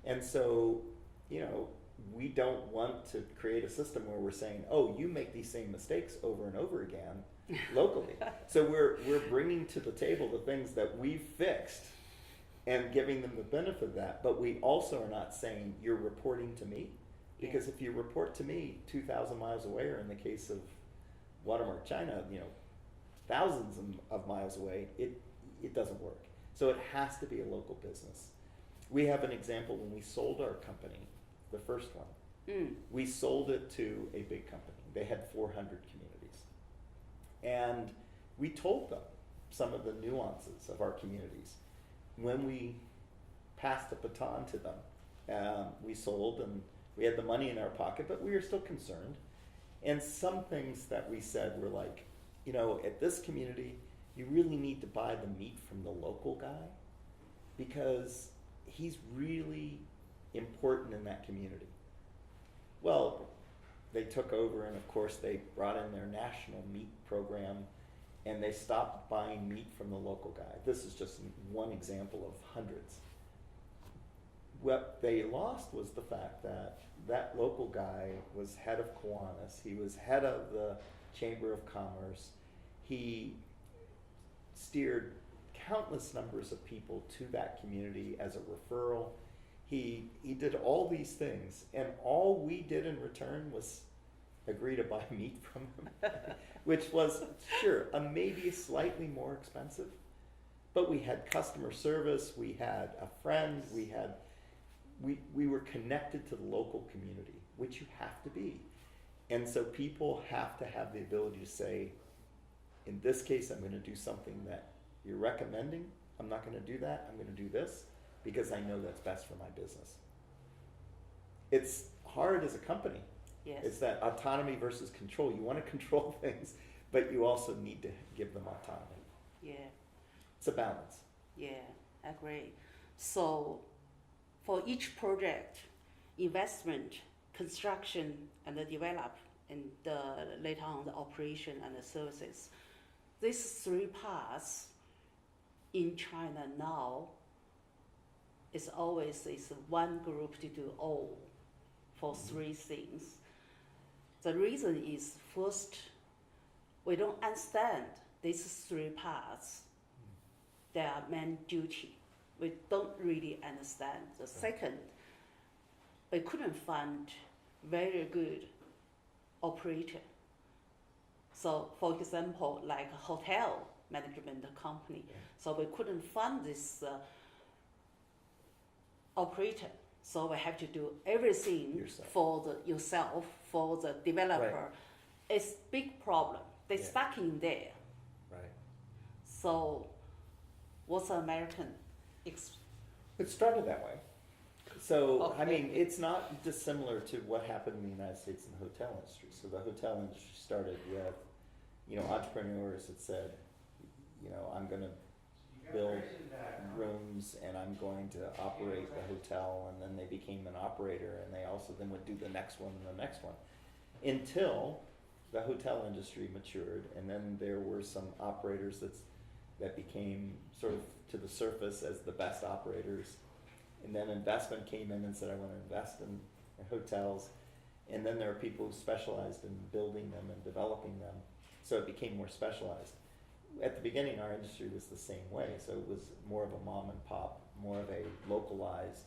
And so, you know, we don't want to create a system where we're saying, oh, you make these same mistakes over and over again locally. So we're bringing to the table the things that we've fixed and giving them the benefit of that. But we also are not saying you're reporting to me, because if you report to me 2,000 miles away, or in the case of Watermark China, you know, thousands of miles away, it doesn't work. So it has to be a local business. We have an example when we sold our company, the first one. We sold it to a big company. They had 400 communities. And we told them some of the nuances of our communities. When we passed the baton to them, we sold and we had the money in our pocket, but we were still concerned. And some things that we said were like, you know, at this community, you really need to buy the meat from the local guy because he's really important in that community. Well, they took over and of course they brought in their national meat program and they stopped buying meat from the local guy. This is just one example of hundreds. What they lost was the fact that that local guy was head of Kiwanis. He was head of the Chamber of Commerce. He steered countless numbers of people to that community as a referral. He did all these things, and all we did in return was agree to buy meat from him, which was, sure, maybe slightly more expensive, but we had customer service, we had a friend, we were connected to the local community, which you have to be. And so people have to have the ability to say, in this case, I'm going to do something that you're recommending. I'm not going to do that. I'm going to do this because I know that's best for my business. It's hard as a company. Yes. It's that autonomy versus control. You want to control things, but you also need to give them autonomy. Yeah. It's a balance. Yeah, I agree. So for each project, investment, construction, and the develop, and later on the operation and the services, these three parts in China now is always one group to do all for three things. The reason is, first, we don't understand these three parts, their main duty. We don't really understand. The second, we couldn't find very good operator. So, for example, like a hotel management company, so we couldn't find this operator. So we have to do everything for yourself, for the developer. Right. It's big problem. They're stuck in there. Right. So, what's American? It started that way. So, Okay. I mean, it's not dissimilar to what happened in the United States in the hotel industry. So the hotel industry started with, you know, entrepreneurs that said, you know, I'm going to build rooms and I'm going to operate the hotel, and then they became an operator, and they also then would do the next one and the next one, until the hotel industry matured, and then there were some operators that became sort of to the surface as the best operators. And then investment came in and said, I want to invest in hotels. And then there are people who specialized in building them and developing them. So it became more specialized. At the beginning, our industry was the same way. So it was more of a mom and pop, more of a localized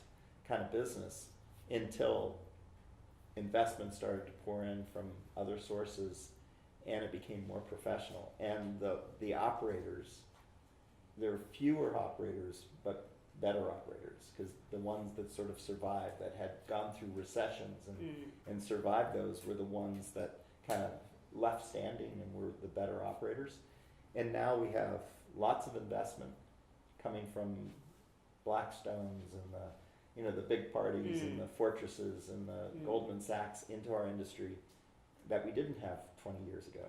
kind of business until investment started to pour in from other sources and it became more professional. And the operators, there are fewer operators, but better operators, because the ones that sort of survived, that had gone through recessions and survived those, were the ones that kind of left standing and were the better operators. And now we have lots of investment coming from Blackstones and the big parties and the Fortresses and the Goldman Sachs into our industry that we didn't have 20 years ago.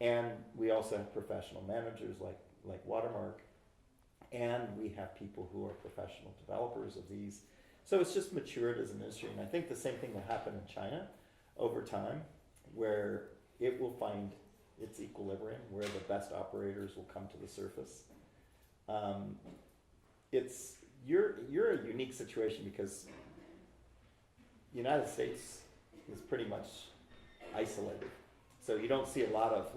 And we also have professional managers like Watermark, and we have people who are professional developers of these. So it's just matured as an industry, and I think the same thing will happen in China over time, where it will find its equilibrium, where the best operators will come to the surface. You're a unique situation because the United States is pretty much isolated, so you don't see a lot of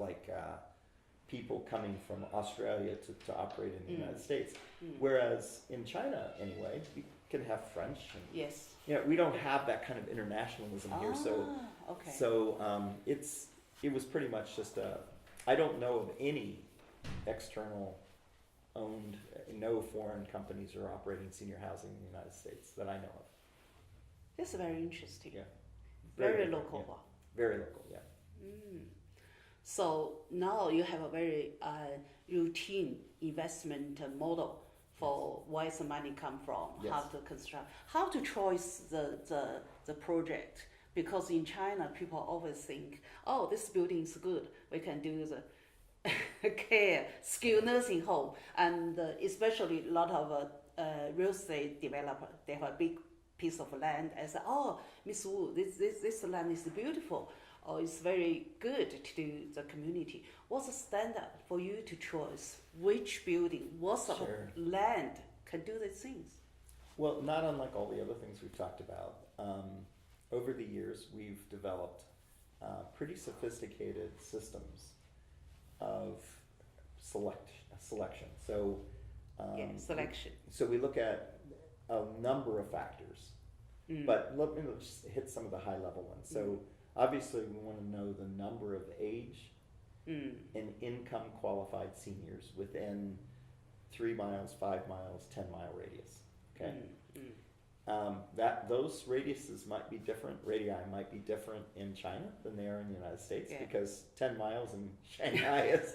people coming from Australia to operate in the United States. Whereas in China, anyway, we can have French. And, yes. We don't have that kind of internationalism here. Okay. So it was pretty much just I don't know of any external owned, no foreign companies are operating senior housing in the United States that I know of. This is very interesting. Yeah. Very local. Yeah. Very local, yeah. So now you have a very routine investment model for where the money come from, Yes. how to construct, how to choose the project. Because in China, people always think, oh, this building is good, we can do the care, skilled nursing home. And especially a lot of real estate developer, they have a big piece of land and say, oh, Miss Wu, this land is beautiful. Or it's very good to the community. What's the standard for you to choose which building, what sort of land can do these things? Well, not unlike all the other things we've talked about. Over the years, we've developed pretty sophisticated systems of selection. So, selection. So we look at a number of factors, but let me just hit some of the high level ones. So obviously we want to know the number of age and income qualified seniors within 3 miles, 5 miles, 10-mile radius. Okay. Those radiuses might be different. Radii might be different in China than they are in the United States, because 10 miles in Shanghai is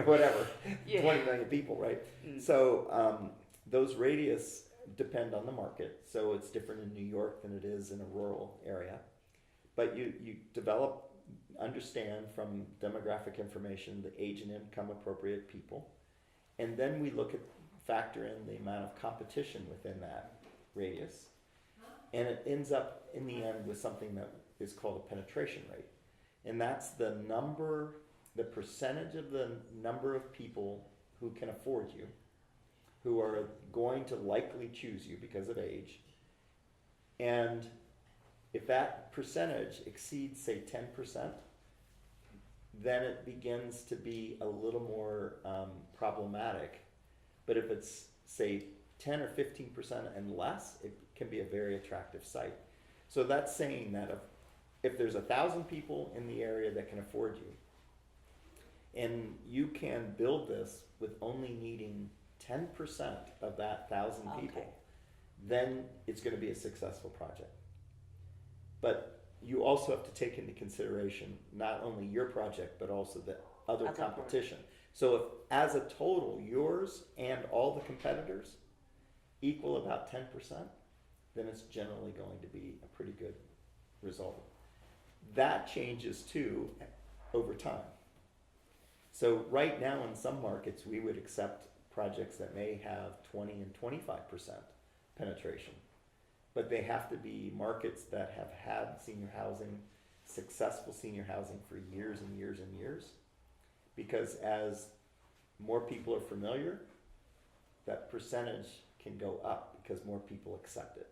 whatever, 20 million people, right? So those radius depend on the market. So it's different in New York than it is in a rural area. But you understand from demographic information the age and income appropriate people, and then we factor in the amount of competition within that radius, and it ends up in the end with something that is called a penetration rate, and that's the percentage of the number of people who can afford you, who are going to likely choose you because of age, and if that percentage exceeds, say, 10%, then it begins to be a little more problematic. But if it's, say, 10 or 15% and less, it can be a very attractive site. So that's saying that if there's 1,000 people in the area that can afford you, and you can build this with only needing 10% of that 1,000 people, then it's going to be a successful project. But you also have to take into consideration not only your project, but also the other competition. So if, as a total, yours and all the competitors equal about 10%, then it's generally going to be a pretty good result. That changes too over time. So right now in some markets, we would accept projects that may have 20 and 25% penetration. But they have to be markets that have had senior housing successful senior housing for years and years and years, because as more people are familiar, that percentage can go up because more people accept it.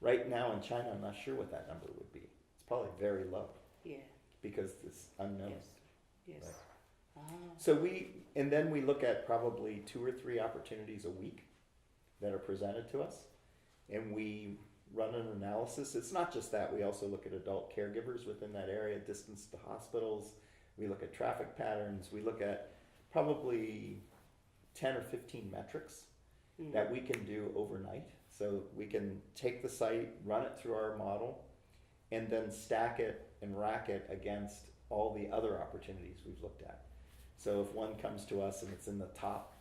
Right now in China, I'm not sure what that number would be. It's probably very low Yeah. because it's unknown. Yes. Yes. Right. Ah. So then we look at probably 2 or 3 opportunities a week that are presented to us, and we run an analysis. It's not just that, we also look at adult caregivers within that area, distance to hospitals, we look at traffic patterns, we look at probably 10 or 15 metrics that we can do overnight. So we can take the site, run it through our model, and then stack it and rack it against all the other opportunities we've looked at. So if one comes to us and it's in the top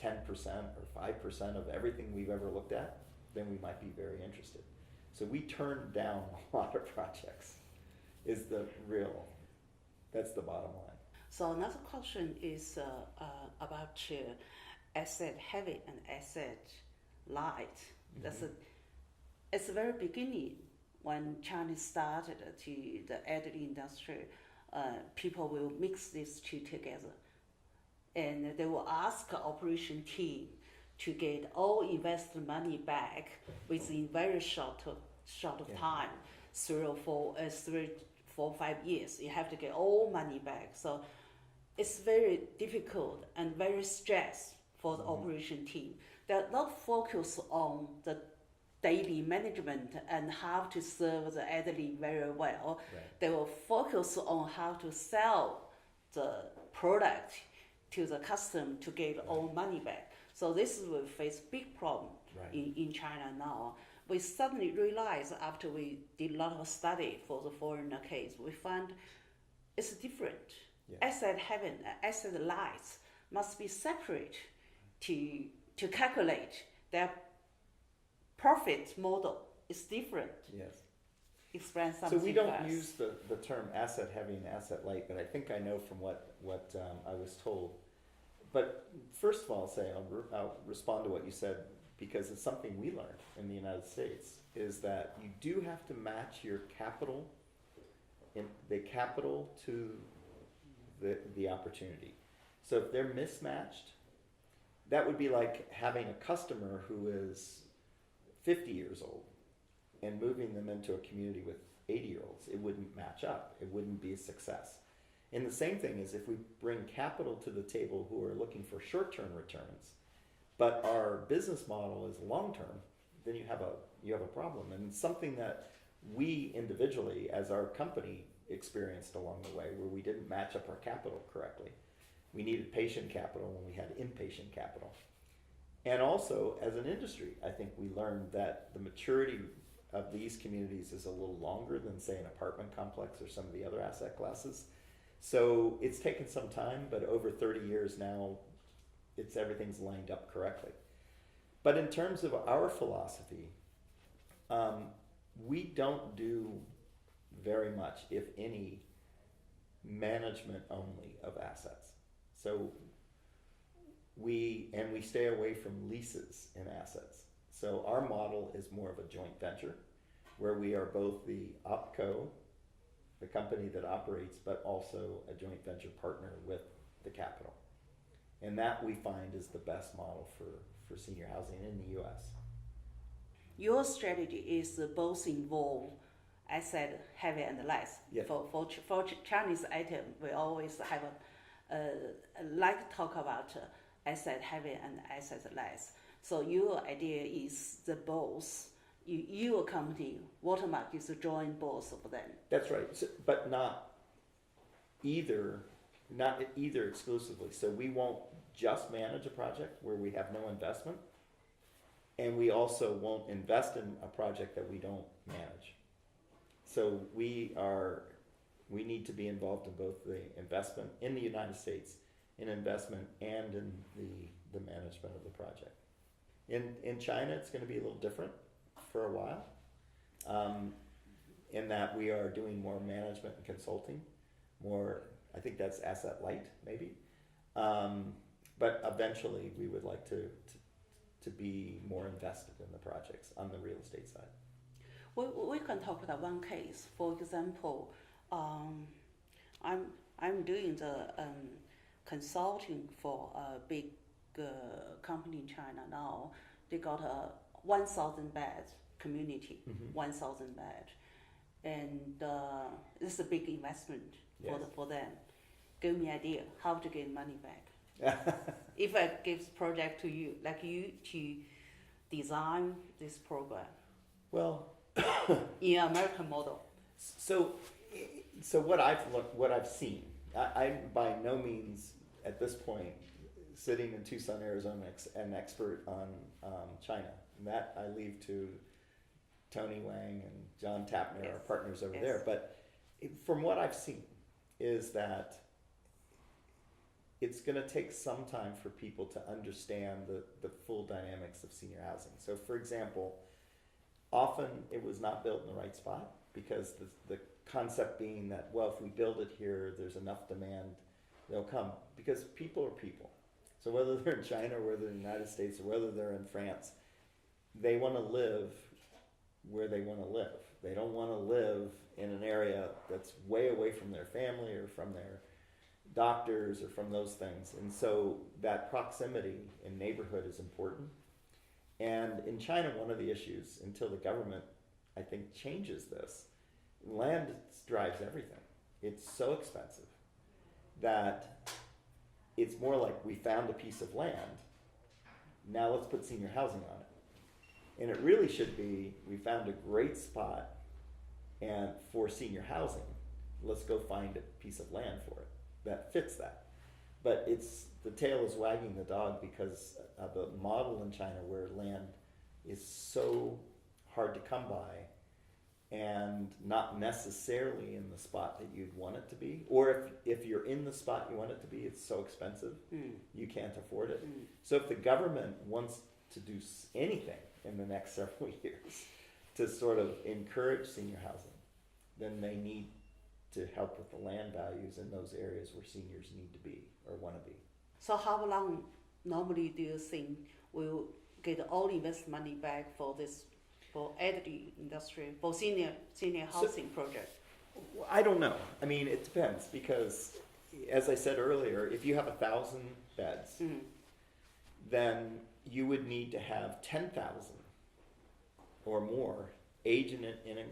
10% or 5% of everything we've ever looked at, then we might be very interested. So we turn down a lot of projects, that's the bottom line. So another question is about asset heavy and asset light. It's the very beginning when China started to the elderly industry. People will mix these two together, and they will ask operation team to get all invested money back within very short of time, 3 or 5 years. You have to get all money back. So it's very difficult and very stressed for the operation team. They're not focused on the daily management and how to serve the elderly very well. Right. They will focus on how to sell the product to the customer to get all money back. So this will face big problem in China now. We suddenly realized after we did a lot of study for the foreigner case, we found it's different. Asset heavy and asset light must be separate to calculate their profit model. Is different. Yes. Explain something. So we don't first. use the term asset heavy and asset light, but I think I know from what I was told. But first of all, I'll respond to what you said, because it's something we learned in the United States, is that you do have to match your capital, to the opportunity. So if they're mismatched, that would be like having a customer who is 50 years old and moving them into a community with 80-year-olds. It wouldn't match up. It wouldn't be a success. And the same thing is if we bring capital to the table who are looking for short-term returns, but our business model is long-term, then you have a problem. And it's something that we individually, as our company, experienced along the way, where we didn't match up our capital correctly. We needed patient capital when we had inpatient capital. And also, as an industry, I think we learned that the maturity of these communities is a little longer than, say, an apartment complex or some of the other asset classes. So it's taken some time, but over 30 years now, everything's lined up correctly. But in terms of our philosophy, we don't do very much, if any, management only of assets. So we stay away from leases in assets. So our model is more of a joint venture, where we are both the OpCo, the company that operates, but also a joint venture partner with the capital. And that we find is the best model for senior housing in the US. Your strategy is both involve asset heavy and light. Yes. For Chinese item, we always have like to talk about asset heavy and asset light. So your idea is the both. Your company, Watermark, is to join both of them. That's right, so, but not either exclusively. So we won't just manage a project where we have no investment, and we also won't invest in a project that we don't manage. So we need to be involved in both the investment in the United States, in investment, and in the management of the project. In China, it's going to be a little different for a while, in that we are doing more management and consulting, more, I think that's asset light maybe, but eventually we would like to be more invested in the projects on the real estate side. We can talk about one case. For example, Um, I'm doing the consulting for a big company in China now. They got a 1,000 bed community, Mhm. 1,000 bed, and this is a big investment for Yes. for them. Give me idea how to get money back. If I give project to you, like you to design this program Well, in American model. so what I've seen, I'm by no means at this point sitting in Tucson, Arizona, an expert on China. And that I leave to Tony Wang and John Tapner, Yes. our partners over Yes. there. But from what I've seen, is that it's going to take some time for people to understand the full dynamics of senior housing. So, for example, often it was not built in the right spot because the concept being that, well, if we build it here, there's enough demand, they'll come. Because people are people. So whether they're in China or whether they're in the United States or whether they're in France, they want to live where they want to live. They don't want to live in an area that's way away from their family or from their doctors or from those things. And so that proximity in neighborhood is important. And in China, one of the issues, until the government, I think, changes this, land drives everything. It's so expensive that it's more like we found a piece of land, now let's put senior housing on it. And it really should be, we found a great spot and for senior housing, let's go find a piece of land for it that fits that. But it's, the tail is wagging the dog because of the model in China where land is so hard to come by and not necessarily in the spot that you'd want it to be. Or if you're in the spot you want it to be, it's so expensive, you can't afford it. So if the government wants to do anything in the next several years to sort of encourage senior housing, then they need to help with the land values in those areas where seniors need to be or want to be. So how long normally do you think we'll get all invest money back for this, for elderly industry, for senior housing project? I don't know. I mean, it depends because, as I said earlier, if you have 1,000 beds, then you would need to have 10,000 or more age and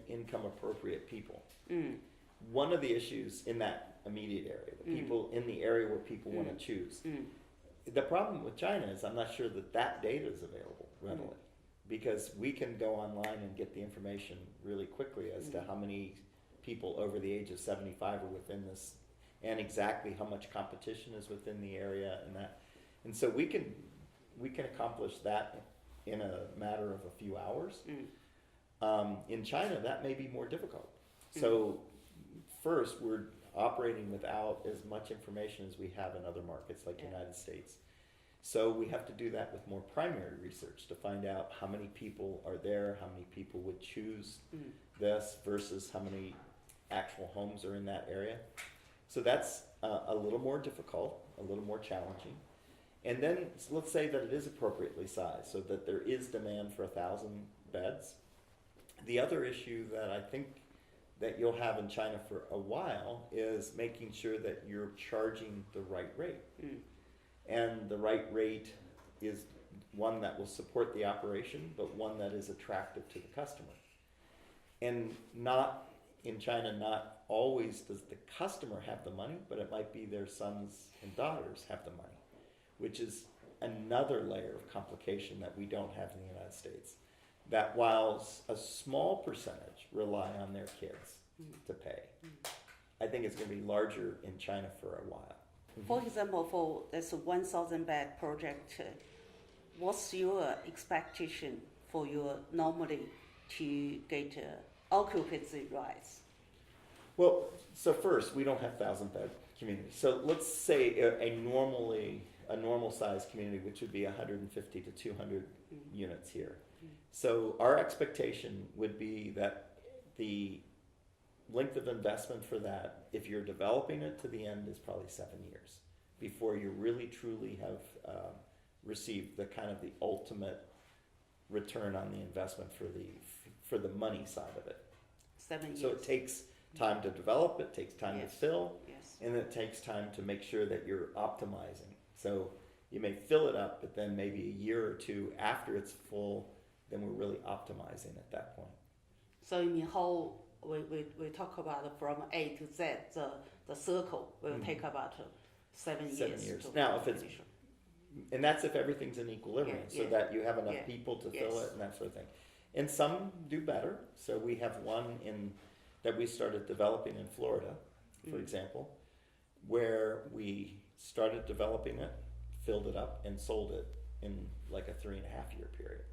income appropriate people. One of the issues in that immediate area, the people in the area where people want to choose. The problem with China is I'm not sure that data is available readily because we can go online and get the information really quickly as to how many people over the age of 75 are within this and exactly how much competition is within the area and that. And so we can accomplish that in a matter of a few hours. In China, that may be more difficult. So first, we're operating without as much information as we have in other markets like the United States. So we have to do that with more primary research to find out how many people are there, how many people would choose this versus how many actual homes are in that area. So that's a little more difficult, a little more challenging. And then let's say that it is appropriately sized so that there is demand for 1,000 beds. The other issue that I think that you'll have in China for a while is making sure that you're charging the right rate. And the right rate is one that will support the operation, but one that is attractive to the customer. And not, in China, not always does the customer have the money, but it might be their sons and daughters have the money, which is another layer of complication that we don't have in the United States. That while a small percentage rely on their kids to pay, I think it's going to be larger in China for a while. For example, for this 1,000 bed project, what's your expectation for your normally to get occupancy rights? Well, so first, we don't have 1,000 bed communities. So let's say a normal sized community, which would be 150 to 200 units here. So our expectation would be that the length of investment for that, if you're developing it to the end, is probably 7 years before you really truly have received the kind of the ultimate return on the investment for the money side of it. 7 years. So it takes time to develop, it takes time to Yes. fill, Yes. and it takes time to make sure that you're optimizing. So you may fill it up, but then maybe a year or two after it's full, then we're really optimizing at that point. So you mean how we talk about from A to Z, the circle will take about 7 years. 7 years. To Now, if it's- finish. And that's if everything's in equilibrium, Yeah, so yeah, that you have enough yeah, people to fill yes. it and that sort of thing. And some do better. So we have one that we started developing in Florida, for example, where we started developing it, filled it up, and sold it in like a 3.5 year period.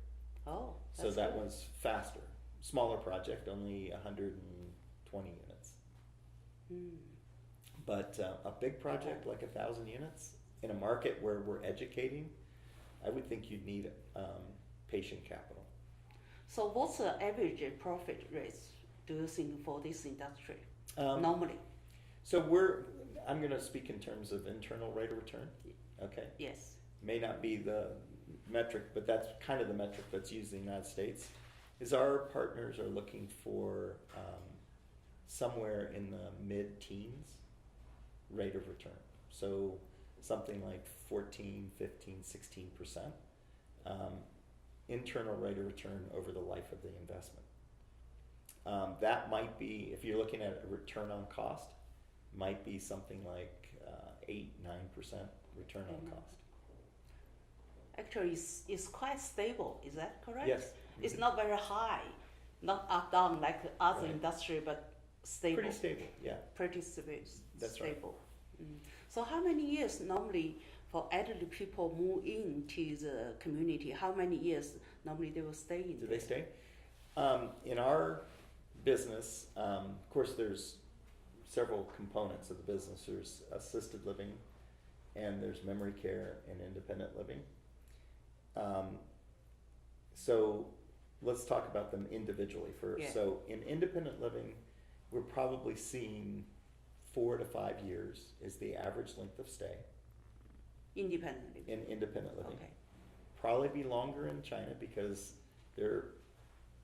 Oh, So that's that good. was faster. Smaller project, only 120 units. But a big project like 1,000 units in a market where we're educating, I would think you'd need patient capital. So what's the average profit rate, do you think, for this industry Um, normally? So I'm going to speak in terms of internal rate of return. Okay, Yes. may not be the metric, but that's kind of the metric that's used in the United States. Is our partners are looking for somewhere in the mid-teens rate of return. So something like 14, 15, 16% internal rate of return over the life of the investment. That might be, if you're looking at a return on cost, might be something like 8, 9% return on cost. Actually, it's quite stable, is that correct? Yes. It's not very high, not up down like other Right. industry, but stable. Pretty stable, yeah. Pretty stable. That's right. stable. So how many years normally for elderly people move into the community? How many years normally they will stay in? Do there? they stay? In our business, of course, there's several components of the business. There's assisted living, and there's memory care and independent living. So let's talk about them individually first. Yeah. So in independent living, we're probably seeing 4 to 5 years is the average length of stay Independently. in independent living. Okay. Probably be longer in China because they're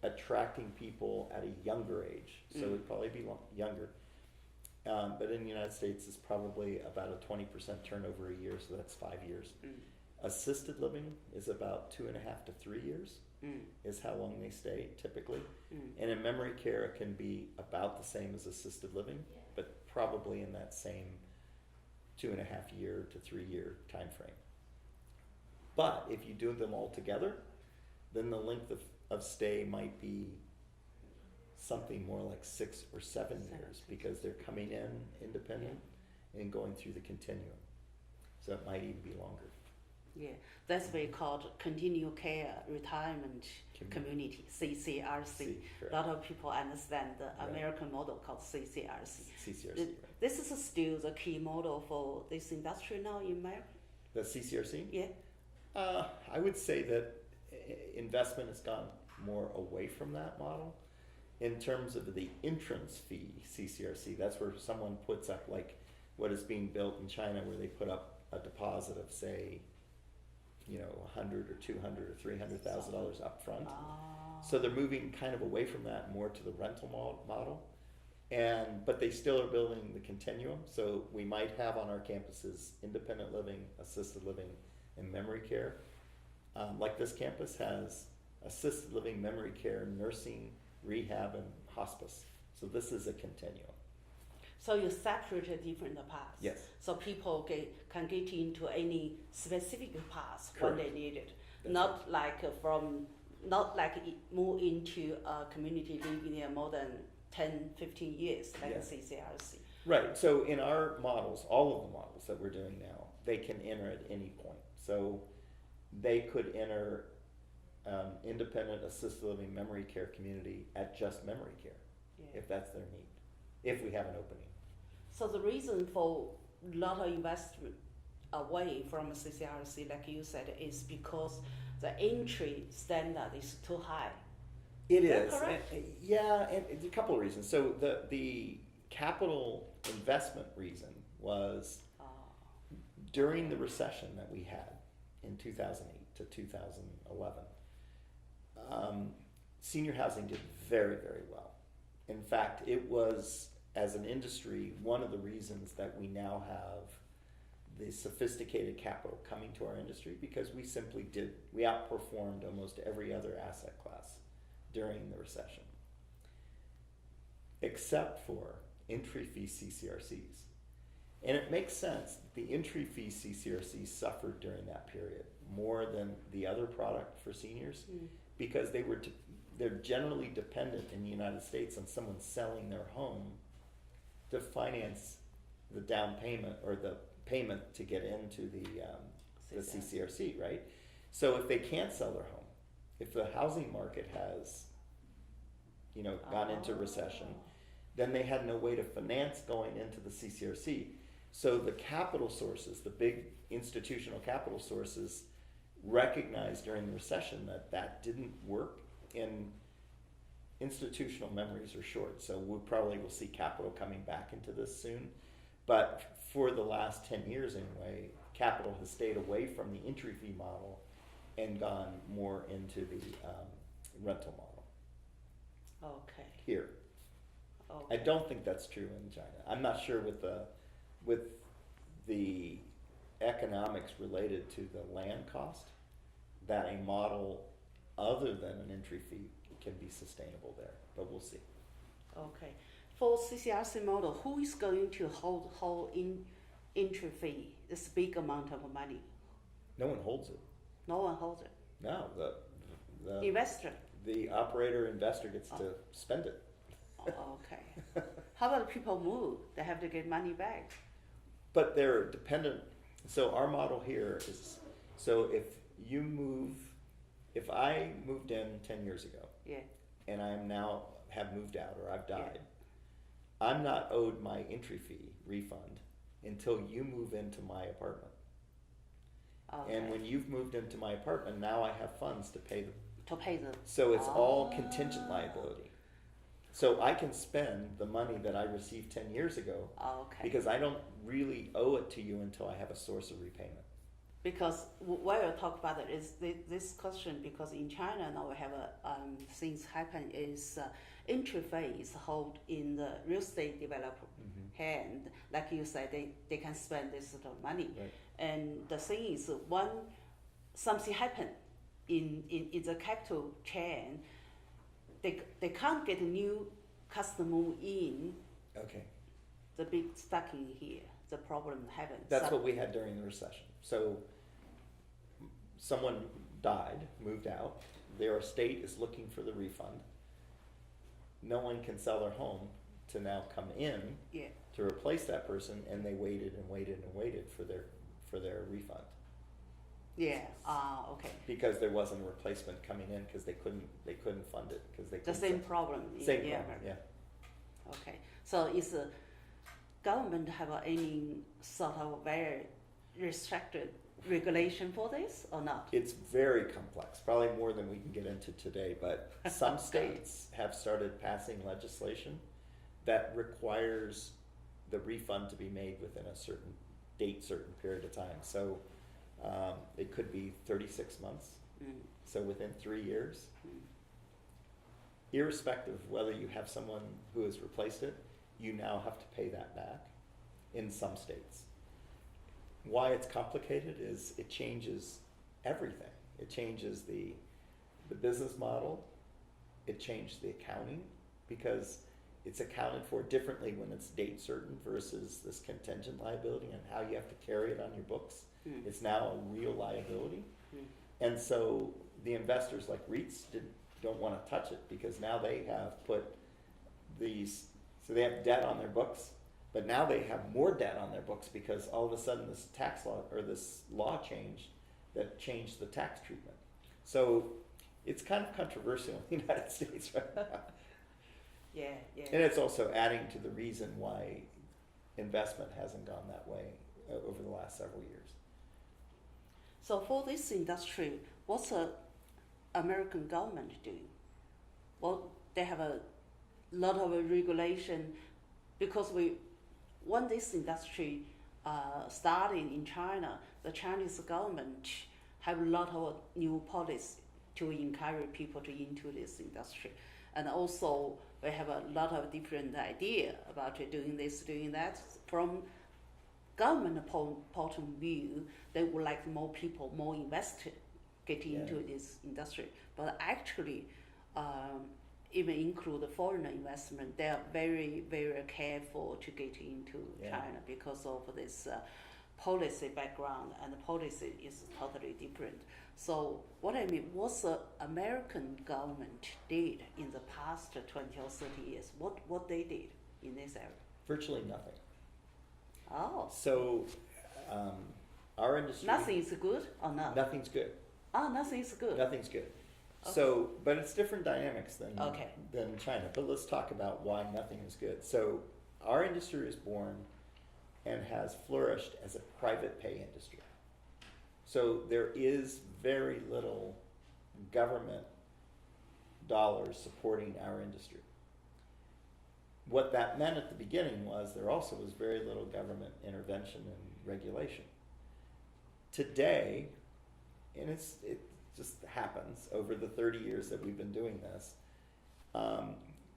attracting people at a younger age, so it'd probably be younger. But in the United States, it's probably about a 20% turnover a year, so that's 5 years. Assisted living is about 2.5 to 3 years, is how long they stay typically. And in memory care, it can be about the same as assisted living, but probably in that same 2.5 year to 3 year time frame. But if you do them all together, then the length of stay might be something more like 6 or 7 years because they're coming in independent and going through the continuum. So it might even be longer. Yeah, that's what we called continual care retirement community, CCRC. A correct. lot of people understand the Right. American model called CCRC. CCRC, right. This is still the key model for this industry now in America. The CCRC? Yeah. I would say that investment has gone more away from that model. In terms of the entrance fee, CCRC, that's where someone puts up like what is being built in China, where they put up a deposit of say, $100 or $200 or $300,000 up front. So they're moving kind of away from that more to the rental model, but they still are building the continuum. So we might have on our campuses independent living, assisted living, and memory care. Like this campus has assisted living, memory care, nursing, rehab, and hospice. So this is a continuum. So you separate different paths. Yes. So people can get into any specific path Correct. when they need it. That's Not like move into a community living there more than 10, 15 years like Yeah. CCRC. Right. So in our models, all of the models that we're doing now, they can enter at any point. So they could enter independent assisted living memory care community at just memory care, if that's their need, if we have an opening. So the reason for a lot of investment away from CCRC, like you said, is because the entry standard is too high. It Is that is. correct? Yeah, and it's a couple of reasons. So the capital investment reason was during the recession that we had in 2008 to 2011, senior housing did very, very well. In fact, it was as an industry, one of the reasons that we now have the sophisticated capital coming to our industry, because we outperformed almost every other asset class during the recession, except for entry fee CCRCs. And it makes sense. The entry fee CCRCs suffered during that period more than the other product for seniors, because they're generally dependent in the United States on someone selling their home to finance the down payment or the payment to get into the CCRC, right? So if they can't sell their home, if the housing market has, gone into recession, then they had no way to finance going into the CCRC. So the capital sources, the big institutional capital sources, recognized during the recession that didn't work, and institutional memories are short. So we probably will see capital coming back into this soon. But for the last 10 years anyway, capital has stayed away from the entry fee model and gone more into the rental model. Okay. Here. Okay. I don't think that's true in China. I'm not sure with the economics related to the land cost that a model other than an entry fee can be sustainable there, but we'll see. Okay. For CCRC model, who is going to hold in entry fee, this big amount of money? No one holds it. No one holds it. No, the Investor. the operator investor gets to spend it. Oh, okay. How about people move? They have to get money back. But they're dependent. So our model here is, so if I moved in 10 years ago, Yeah. and I now have moved out or I've died, I'm not owed my entry fee refund until you move into my apartment. Okay. And when you've moved into my apartment, now I have funds to pay the. To pay the. So it's all contingent liability. So I can spend the money that I received 10 years ago Okay. because I don't really owe it to you until I have a source of repayment. Because why I talk about it is this question, because in China now we have things happen is entry fees hold in the real estate developer hand. Like you said, they can spend this sort of money. Right. And the thing is, when something happen in the capital chain, they can't get a new customer in. Okay. The big stuck in here. The problem happens. That's what we had during the recession. So someone died, moved out, their estate is looking for the refund. No one can sell their home to now come in to replace that person, and they waited and waited and waited for their refund. Yeah. Okay. Because there wasn't a replacement coming in because they couldn't fund it because they couldn't The same sell. problem. Same problem. Yeah. Okay. So is the government have any sort of very restricted regulation for this or not? It's very complex, probably more than we can get into today, but some states have started passing legislation that requires the refund to be made within a certain date, certain period of time. So it could be 36 months, so within 3 years. Irrespective of whether you have someone who has replaced it, you now have to pay that back in some states. Why it's complicated is it changes everything. It changes the business model. It changed the accounting because it's accounted for differently when it's date certain versus this contingent liability and how you have to carry it on your books. It's now a real liability. And so the investors like REITs don't want to touch it because now they have put these, so they have debt on their books, but now they have more debt on their books because all of a sudden this tax law or this law changed that changed the tax treatment. So it's kind of controversial in the United States right now. Yeah. And it's also adding to the reason why investment hasn't gone that way over the last several years. So for this industry, what's the American government doing? Well, they have a lot of regulation because when this industry started in China, the Chinese government have a lot of new policies to encourage people to into this industry, and also we have a lot of different idea about doing this, doing that. From government point of view, they would like more people, more investors getting into this industry. But actually, even include the foreign investment, they are very, very careful to get into China because of this policy background, and the policy is totally different. So what I mean, what the American government did in the past 20 or 30 years, what they did in this area? Virtually nothing. Oh. So our industry... Nothing is good or not? Nothing's good. Oh, nothing is good. Nothing's good. Okay. So, but it's different dynamics than China. But let's talk about why nothing is good. So our industry was born and has flourished as a private pay industry. So there is very little government dollars supporting our industry. What that meant at the beginning was there also was very little government intervention and regulation. Today, and it just happens over the 30 years that we've been doing this,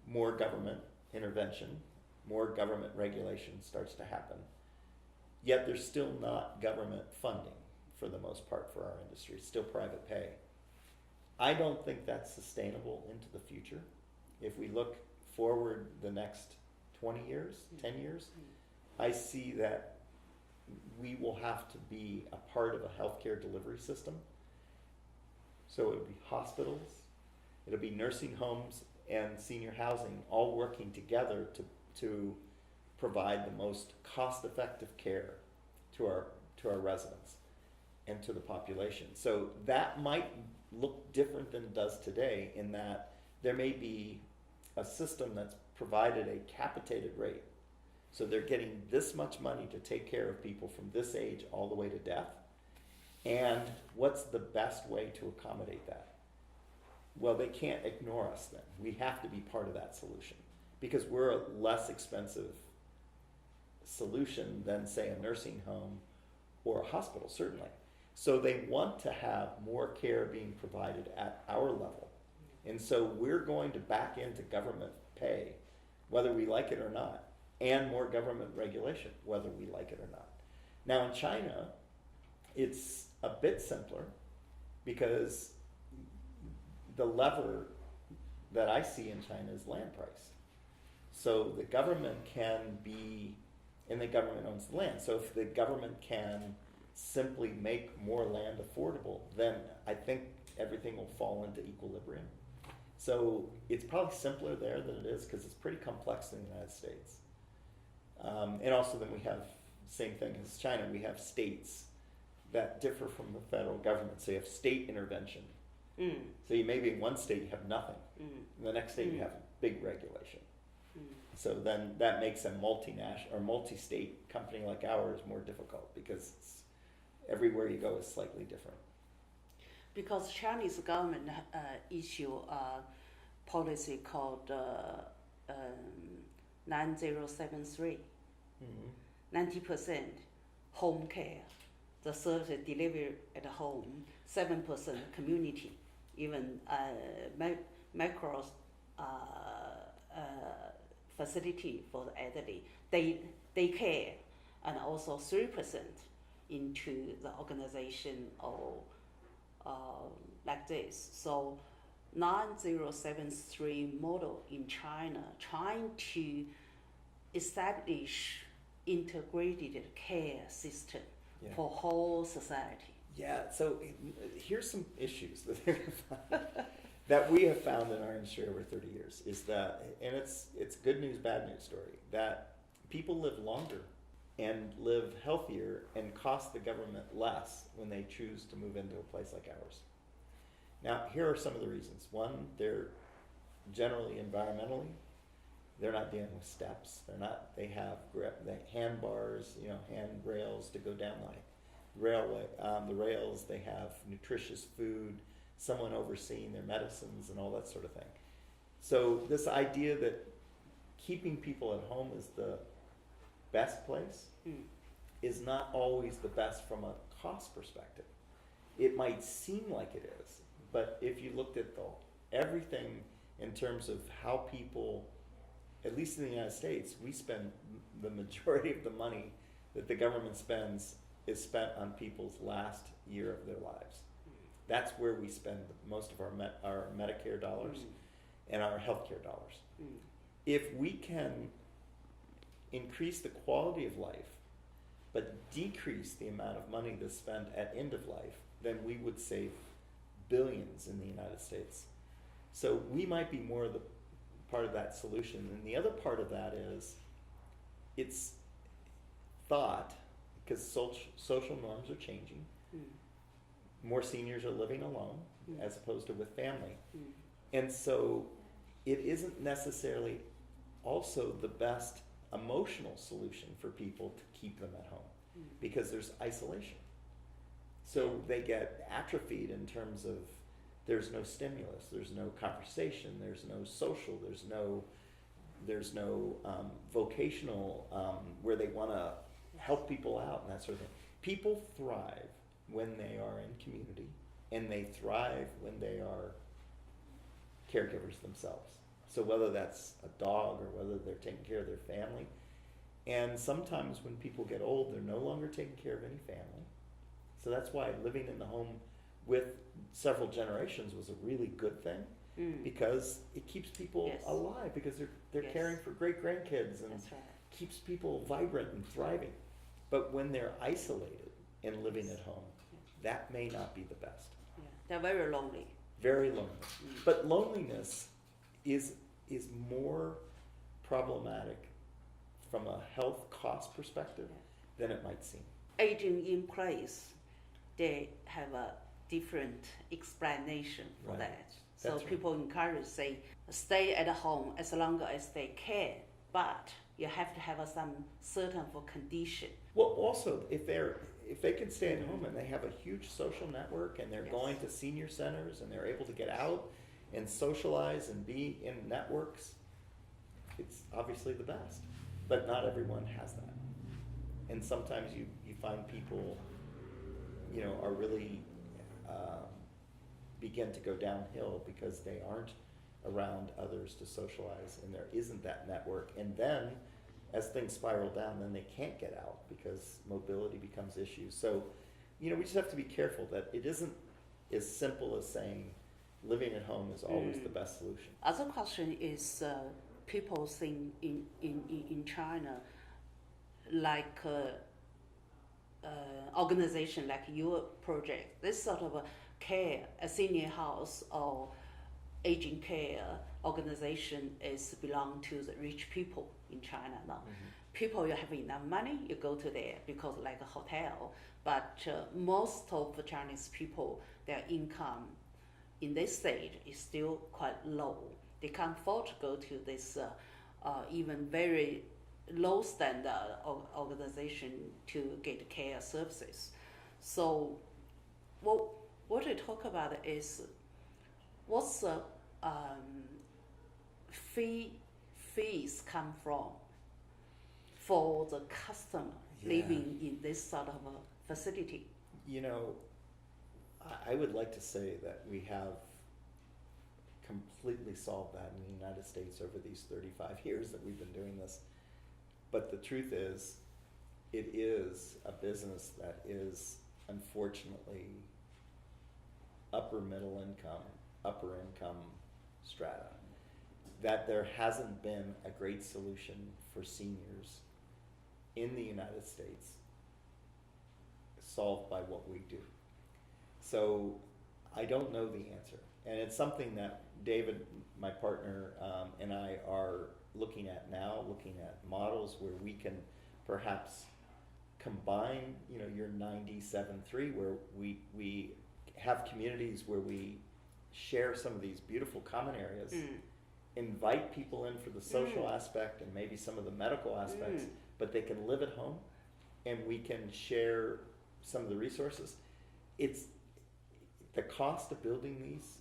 more government intervention, more government regulation starts to happen. Yet there's still not government funding for the most part for our industry. It's still private pay. I don't think that's sustainable into the future. If we look forward the next 20 years, 10 years, I see that we will have to be a part of a healthcare delivery system. So it'll be hospitals, it'll be nursing homes and senior housing all working together to provide the most cost-effective care to our residents and to the population. So that might look different than it does today, in that there may be a system that's provided a capitated rate. So they're getting this much money to take care of people from this age all the way to death. And what's the best way to accommodate that? Well, they can't ignore us then. We have to be part of that solution because we're a less expensive solution than, say, a nursing home or a hospital, certainly. So they want to have more care being provided at our level. And so we're going to back into government pay, whether we like it or not, and more government regulation, whether we like it or not. Now in China, it's a bit simpler because the lever that I see in China is land price. So the government can be, and the government owns the land. So if the government can simply make more land affordable, then I think everything will fall into equilibrium. So it's probably simpler there than it is because it's pretty complex in the United States. And also then we have, same thing as China, we have states that differ from the federal government. So you have state intervention. So you maybe in one state you have nothing. In the next state you have big regulation. So then that makes a multinational or multi-state company like ours more difficult because it's, everywhere you go is slightly different. Because Chinese government issue a policy called 9073. 90% home care, the service delivered at home, 7% community, even micro facility for the elderly, they care, and also 3% into the organization or like this. So 9073 model in China trying to establish integrated care system for whole society. Yeah, so here's some issues that we have found in our industry over 30 years is that, and it's good news, bad news story, that people live longer and live healthier and cost the government less when they choose to move into a place like ours. Now, here are some of the reasons. One, they're generally environmentally, they're not dealing with steps. They have handbars, handrails to go down the rails. They have nutritious food, someone overseeing their medicines and all that sort of thing. So this idea that keeping people at home is the best place is not always the best from a cost perspective. It might seem like it is, but if you looked at everything in terms of how people at least in the United States, we spend the majority of the money that the government spends is spent on people's last year of their lives. That's where we spend most of our Medicare dollars and our healthcare dollars. If we can increase the quality of life, but decrease the amount of money that's spent at end of life, then we would save billions in the United States. So we might be more of the part of that solution. And the other part of that is it's thought, because social norms are changing. More seniors are living alone as opposed to with family. And so it isn't necessarily also the best emotional solution for people to keep them at home because there's isolation. So they get atrophied in terms of there's no stimulus, there's no conversation, there's no social, there's no vocational where they want to help people out and that sort of thing. People thrive when they are in community, and they thrive when they are caregivers themselves. So whether that's a dog or whether they're taking care of their family, and sometimes when people get old, they're no longer taking care of any family. So that's why living in the home with several generations was a really good thing, because it keeps people alive, because they're caring for great grandkids, and keeps people vibrant and thriving. But when they're isolated and living at home, that may not be the best. They're very lonely. Very lonely. But loneliness is more problematic from a health cost perspective than it might seem. Aging in place, they have a different explanation for that. So That's people encourage, say, stay at home as long as they can, but you have to have some certain condition. Well, also, if they can stay at home and they have a huge social network and they're going to senior centers and they're able to get out and socialize and be in networks, it's obviously the best. But not everyone has that. And sometimes you find people, are really begin to go downhill because they aren't around others to socialize, and there isn't that network. And then as things spiral down, then they can't get out because mobility becomes issues. So, we just have to be careful that it isn't as simple as saying living at home is always the best solution. Other question is people think in China, like organization like your project, this sort of a senior house or aging care organization is belong to the rich people in China now. People, you have enough money, you go to there because like a hotel. But most of the Chinese people, their income in this stage is still quite low. They can't afford to go to this even very low standard organization to get care services. So what we talk about is what's the fees come from for the customer living in this sort of a facility? I would like to say that we have completely solved that in the United States over these 35 years that we've been doing this. But the truth is, it is a business that is unfortunately upper middle income, upper income strata. That there hasn't been a great solution for seniors in the United States solved by what we do. So I don't know the answer. And it's something that David, my partner, and I are looking at now, looking at models where we can perhaps combine, your 97.3, where we have communities where we share some of these beautiful common areas, invite people in for the social aspect and maybe some of the medical aspects, but they can live at home and we can share some of the resources. It's the cost of building these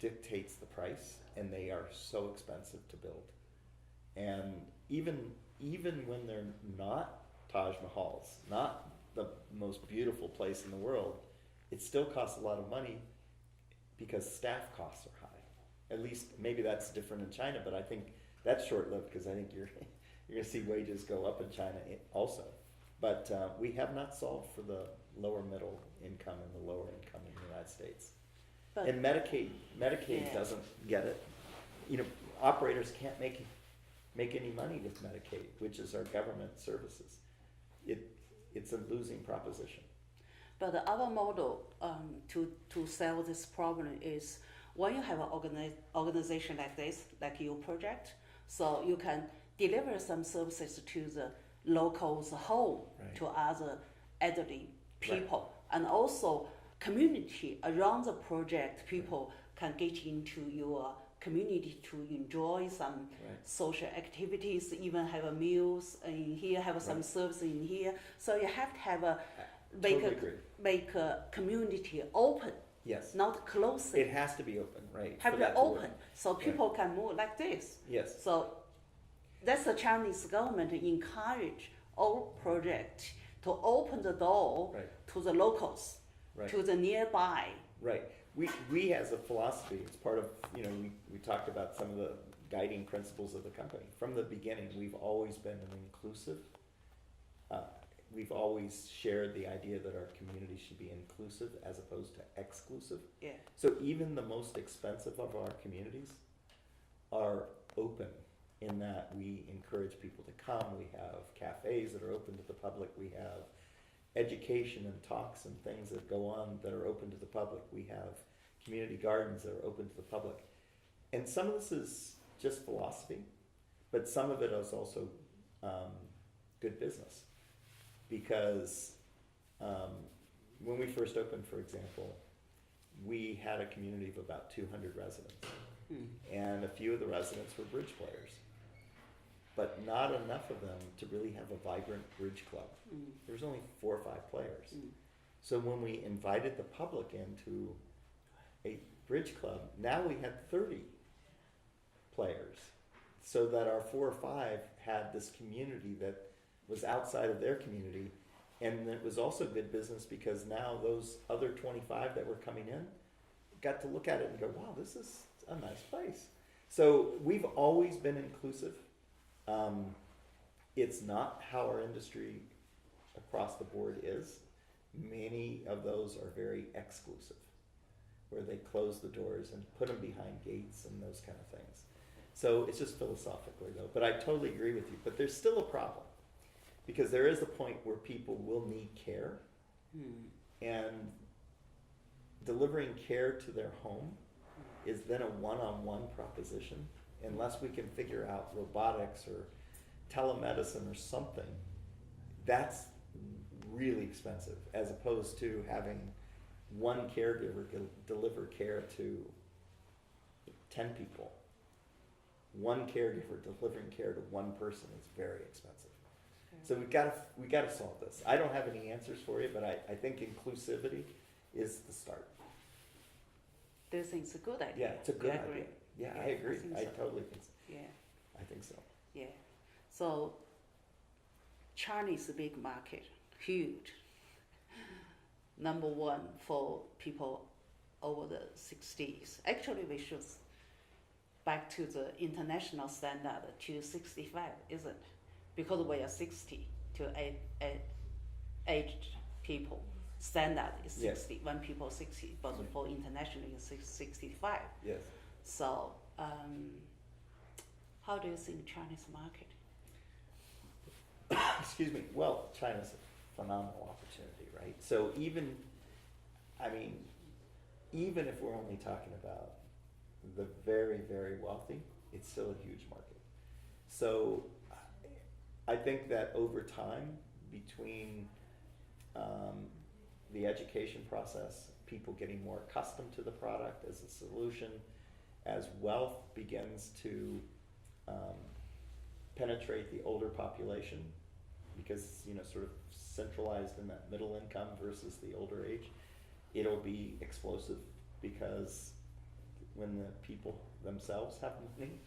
dictates the price, and they are so expensive to build. And even when they're not Taj Mahals, not the most beautiful place in the world, it still costs a lot of money because staff costs are high. At least maybe that's different in China, but I think that's short-lived because I think you're you're going to see wages go up in China also. But we have not solved for the lower middle income and the lower income in the United States. But And Medicaid Yeah. doesn't get it. You know, operators can't make any money with Medicaid, which is our government services. It's a losing proposition. But the other model to solve this problem is when you have an organization like this, like your project, so you can deliver some services to the locals home, Right. to other elderly people, and also community around the project. People can get into your community to enjoy some Right. social activities, even have a meals in here, have some Right. service in here. So you have to have a Totally agree. make a community open, Yes. not close It has to be open, right? have for it that to work. open so people can move like this. Yes. So that's the Chinese government encourage all project to open the door Right. to the locals, Right. to the nearby. Right. We as a philosophy, it's part of, we talked about some of the guiding principles of the company. From the beginning, we've always been an inclusive. We've always shared the idea that our community should be inclusive as opposed to exclusive. Yeah. So even the most expensive of our communities are open in that we encourage people to come. We have cafes that are open to the public. We have education and talks and things that go on that are open to the public. We have community gardens that are open to the public. And some of this is just philosophy, but some of it is also good business. Because when we first opened, for example, we had a community of about 200 residents. And a few of the residents were bridge players, but not enough of them to really have a vibrant bridge club. There was only 4 or 5 players. So when we invited the public into a bridge club, now we had 30 players, so that our 4 or 5 had this community that was outside of their community. And it was also good business because now those other 25 that were coming in got to look at it and go, wow, this is a nice place. So we've always been inclusive. It's not how our industry across the board is. Many of those are very exclusive, where they close the doors and put them behind gates and those kind of things. So it's just philosophically though, but I totally agree with you. But there's still a problem, because there is a point where people will need care, and delivering care to their home is then a one-on-one proposition. Unless we can figure out robotics or telemedicine or something, that's really expensive, as opposed to having one caregiver deliver care to 10 people. One caregiver delivering care to one person is very expensive. So we got to solve this. I don't have any answers for you, but I think inclusivity is the start. Do you think it's a good idea? Yeah, it's a good You idea. agree? Yeah, Yeah, I agree. I think I so. totally think so. Yeah, I think so. yeah. So China is a big market, huge. Number 1 for people over the 60s. Actually, we should back to the international standard to 65, isn't it? Because we are 60 to aged people. Standard is Yes. 60, when people 60, but for international it's 65. Yes. So, how do you think Chinese market? Excuse me. Well, China's a phenomenal opportunity, right? So even if we're only talking about the very, very wealthy, it's still a huge market. So I think that over time, between the education process, people getting more accustomed to the product as a solution, as wealth begins to penetrate the older population, because sort of centralized in that middle income versus the older age, it'll be explosive, because when the people themselves have money,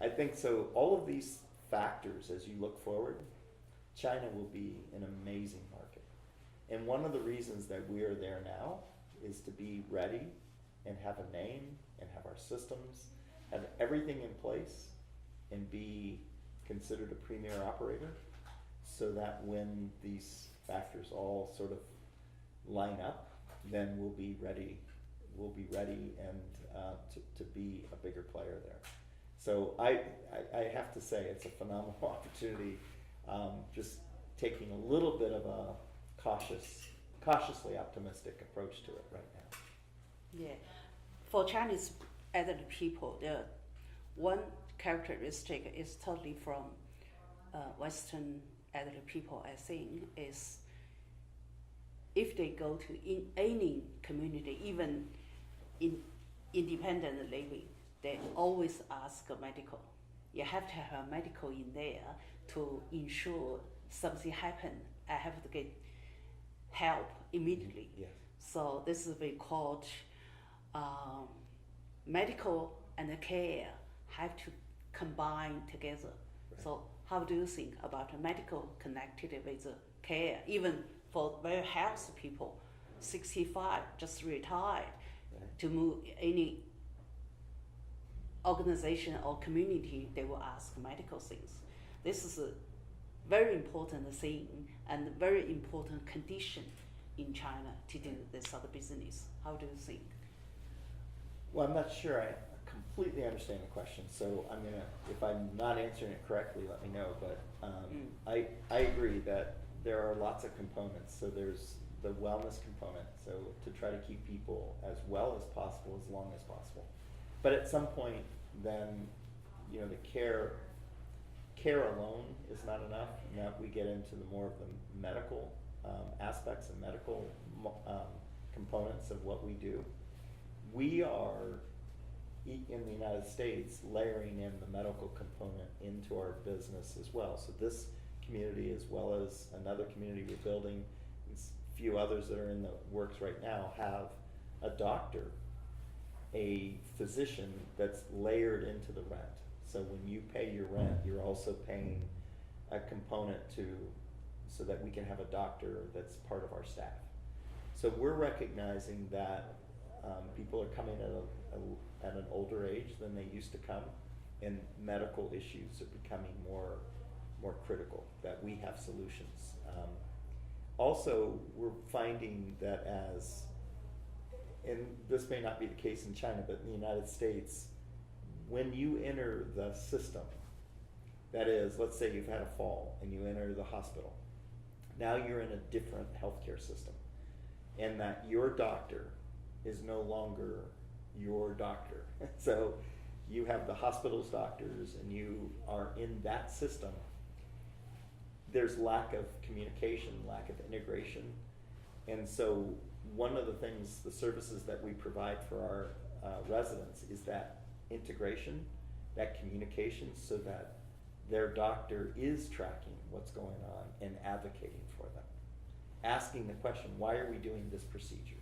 I think so. All of these factors, as you look forward, China will be an amazing market. And one of the reasons that we are there now is to be ready and have a name and have our systems, have everything in place and be considered a premier operator, so that when these factors all sort of line up, then we'll be ready and to be a bigger player there. So I have to say it's a phenomenal opportunity. Just taking a little bit of a cautiously optimistic approach to it right now. Yeah, for Chinese elderly people, the one characteristic is totally from Western elderly people, I think, is if they go to in any community, even in independent living, they always ask a medical. You have to have a medical in there to ensure something happen. I have to get help immediately. Yes. So this is we called medical and care have to combine together. Right. So how do you think about medical connected with care, even for very healthy people, 65, just retired, Right. to move any organization or community, they will ask medical things. This is a very important thing and very important condition in China to do this sort of business. How do you think? Well, I'm not sure I completely understand the question, so I'm gonna, if I'm not answering it correctly, let me know, but I agree that there are lots of components. So there's the wellness component, so to try to keep people as well as possible, as long as possible. But at some point, then, you know, the care alone is not enough. Now, if we get into the more of the medical aspects and medical components of what we do, we are in the United States layering in the medical component into our business as well. So this community, as well as another community we're building, and a few others that are in the works right now, have a doctor, a physician that's layered into the rent. So when you pay your rent, you're also paying a component so that we can have a doctor that's part of our staff. So we're recognizing that people are coming at an older age than they used to come, and medical issues are becoming more critical, that we have solutions. Also, we're finding that and this may not be the case in China, but in the United States, when you enter the system, that is, let's say you've had a fall and you enter the hospital, now you're in a different healthcare system, and that your doctor is no longer your doctor. So you have the hospital's doctors and you are in that system. There's lack of communication, lack of integration. And so one of the things, the services that we provide for our residents is that integration, that communication, so that their doctor is tracking what's going on and advocating for them. Asking the question, why are we doing this procedure?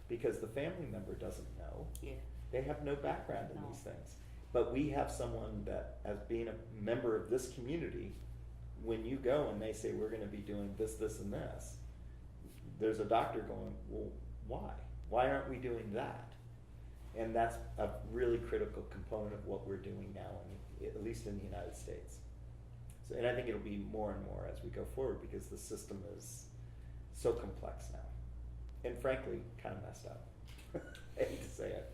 Because the family member doesn't know. Yeah. They have no background in No. these things. But we have someone that, as being a member of this community, when you go and they say, we're gonna be doing this, this, and this, there's a doctor going, well, why? Why aren't we doing that? And that's a really critical component of what we're doing now, at least in the United States. So, and I think it'll be more and more as we go forward, because the system is so complex now. And frankly, kind of messed up. I hate to say it.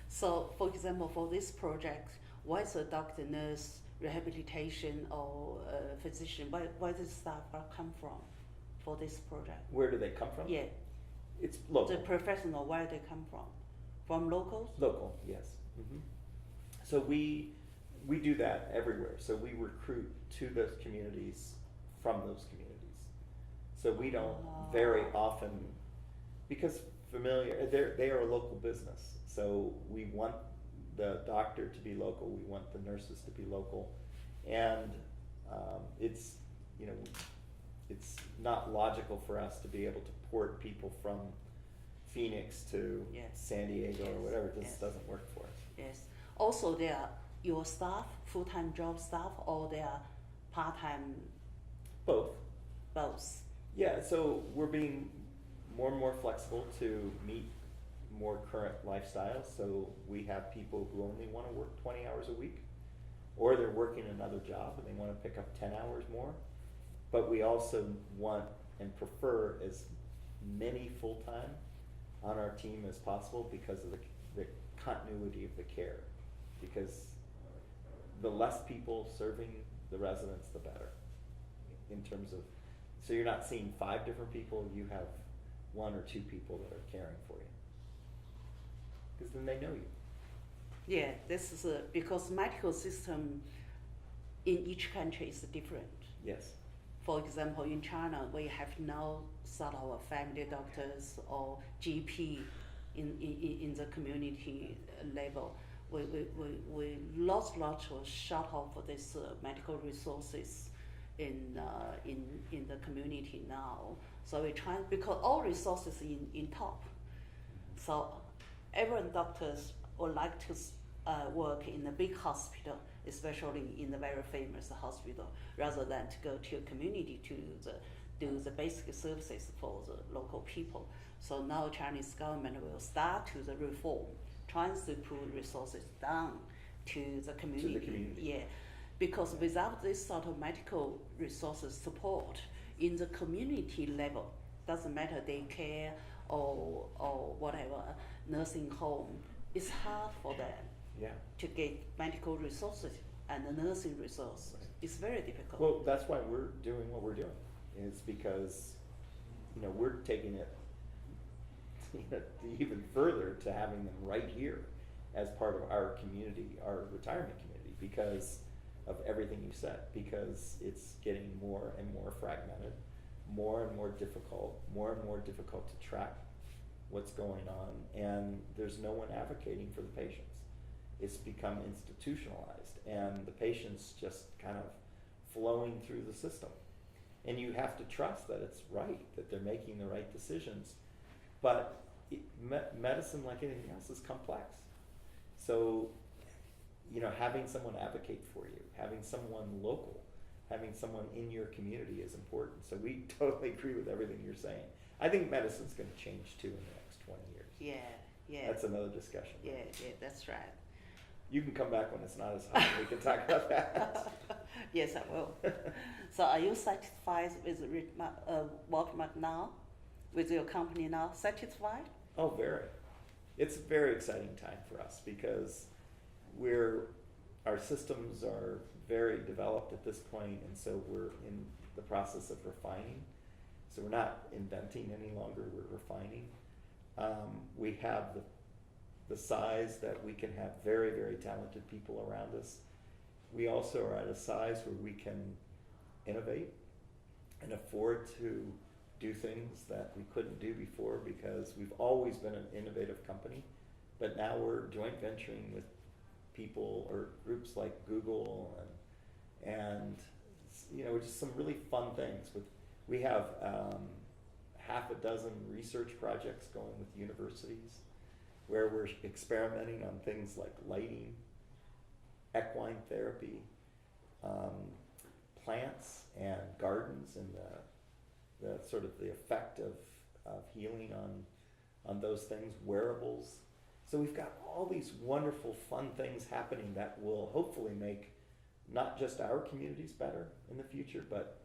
So, for example, for this project, why is a doctor, nurse, rehabilitation, or physician? Where does staff come from for this project? Where do they come from? Yeah, It's local. the professional, where they come from? From locals? Local, yes. Mm-hmm. So we do that everywhere. So we recruit to those communities from those communities. So we don't very often, because they are a local business. So we want the doctor to be local. We want the nurses to be local, and it's not logical for us to be able to port people from Phoenix to Yes. San Diego or whatever. It just Yes. doesn't work for us. Yes. Also, they are your staff, full-time job staff, or they are part-time, Both. both? Yeah, so we're being more and more flexible to meet more current lifestyles. So we have people who only want to work 20 hours a week. or they're working another job and they want to pick up 10 hours more. But we also want and prefer as many full-time on our team as possible because of the continuity of the care. Because the less people serving the residents, the better. In terms of, so you're not seeing 5 different people, you have 1 or 2 people that are caring for you. Because then they know you. Yeah, this is because medical system in each country is different. Yes. For example, in China, we have no sort of family doctors or GP in the community level. We lost of short of this medical resources in the community now. So we try, because all resources in top. So every doctors would like to work in a big hospital, especially in the very famous hospital, rather than to go to a community to do the basic services for the local people. So now Chinese government will start to the reform, trying to put resources down to the community. To the community. Yeah, because without this sort of medical resources support in the community level, doesn't matter daycare or whatever, nursing home, it's hard for them to get medical resources and the nursing resources. Right. It's very difficult. Well, that's why we're doing what we're doing. It's because, we're taking it even further to having them right here as part of our community, our retirement community, because of everything you said, because it's getting more and more fragmented, more and more difficult to track what's going on, and there's no one advocating for the patients. It's become institutionalized, and the patients just kind of flowing through the system. And you have to trust that it's right, that they're making the right decisions. But medicine, like anything else, is complex. So, having someone advocate for you, having someone local, having someone in your community is important. So we totally agree with everything you're saying. I think medicine's going to change too in the next 20 years. Yeah. That's another discussion. Yeah, that's right. You can come back when it's not as hot. We can talk about that. Yes, I will. So are you satisfied with Watermark now? With your company now? Satisfied? Oh, very. It's a very exciting time for us because our systems are very developed at this point, and so we're in the process of refining. So we're not inventing any longer, we're refining. We have the size that we can have very, very talented people around us. We also are at a size where we can innovate and afford to do things that we couldn't do before, because we've always been an innovative company, but now we're joint venturing with people or groups like Google and just some really fun things. We have half a dozen research projects going with universities where we're experimenting on things like lighting, equine therapy, plants and gardens, and the sort of the effect of healing on those things, wearables. So we've got all these wonderful, fun things happening that will hopefully make not just our communities better in the future, but